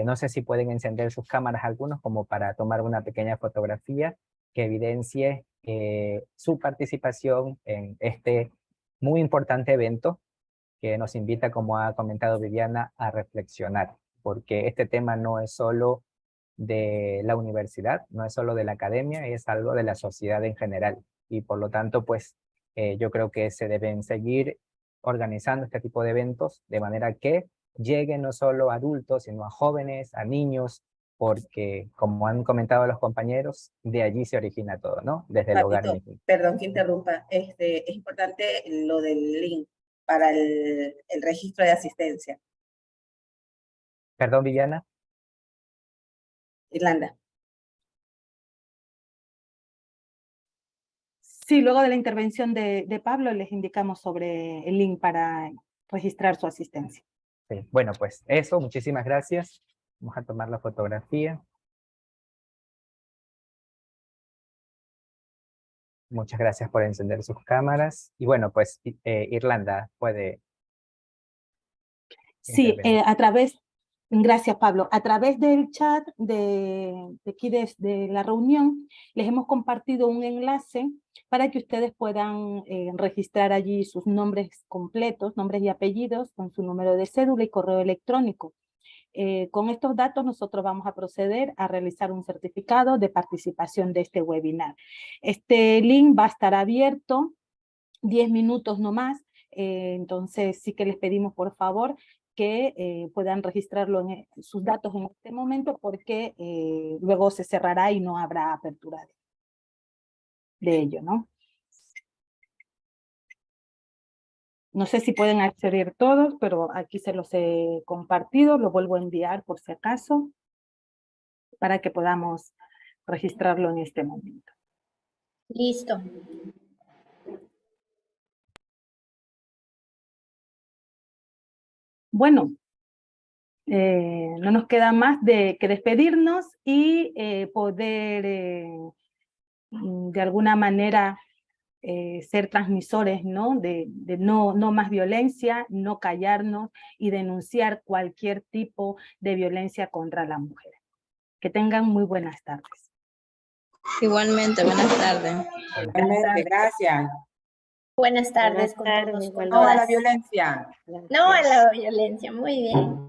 No sé si pueden encender sus cámaras algunos como para tomar una pequeña fotografía que evidencie su participación en este muy importante evento que nos invita, como ha comentado Viviana, a reflexionar, porque este tema no es solo de la universidad, no es solo de la academia, es algo de la sociedad en general, y por lo tanto, pues, yo creo que se deben seguir organizando este tipo de eventos de manera que lleguen no solo a adultos, sino a jóvenes, a niños, porque, como han comentado los compañeros, de allí se origina todo, ¿no? Desde el hogar mismo. Perdón que interrumpa, es importante lo del link para el registro de asistencia. Perdón, Viviana. Irlanda. Sí, luego de la intervención de Pablo les indicamos sobre el link para registrar su asistencia. Sí. Bueno, pues eso, muchísimas gracias. Vamos a tomar la fotografía. Muchas gracias por encender sus cámaras. Y bueno, pues Irlanda puede... Sí, gracias Pablo, a través del chat de aquí de la reunión, les hemos compartido un enlace para que ustedes puedan registrar allí sus nombres completos, nombres y apellidos, con su número de cédula y correo electrónico. Con estos datos nosotros vamos a proceder a realizar un certificado de participación de este webinar. Este link va a estar abierto 10 minutos no más, entonces sí que les pedimos por favor que puedan registrarlo en sus datos en este momento, porque luego se cerrará y no habrá apertura de ello, ¿no? No sé si pueden acceder todos, pero aquí se los he compartido, lo vuelvo a enviar por si acaso, para que podamos registrarlo en este momento. Listo. Bueno, no nos queda más que despedirnos y poder de alguna manera ser transmisores, ¿no? De no más violencia, no callarnos y denunciar cualquier tipo de violencia contra la mujer. Que tengan muy buenas tardes. Igualmente, buenas tardes. Igualmente, gracias. Buenas tardes con todos. No a la violencia. No a la violencia, muy bien.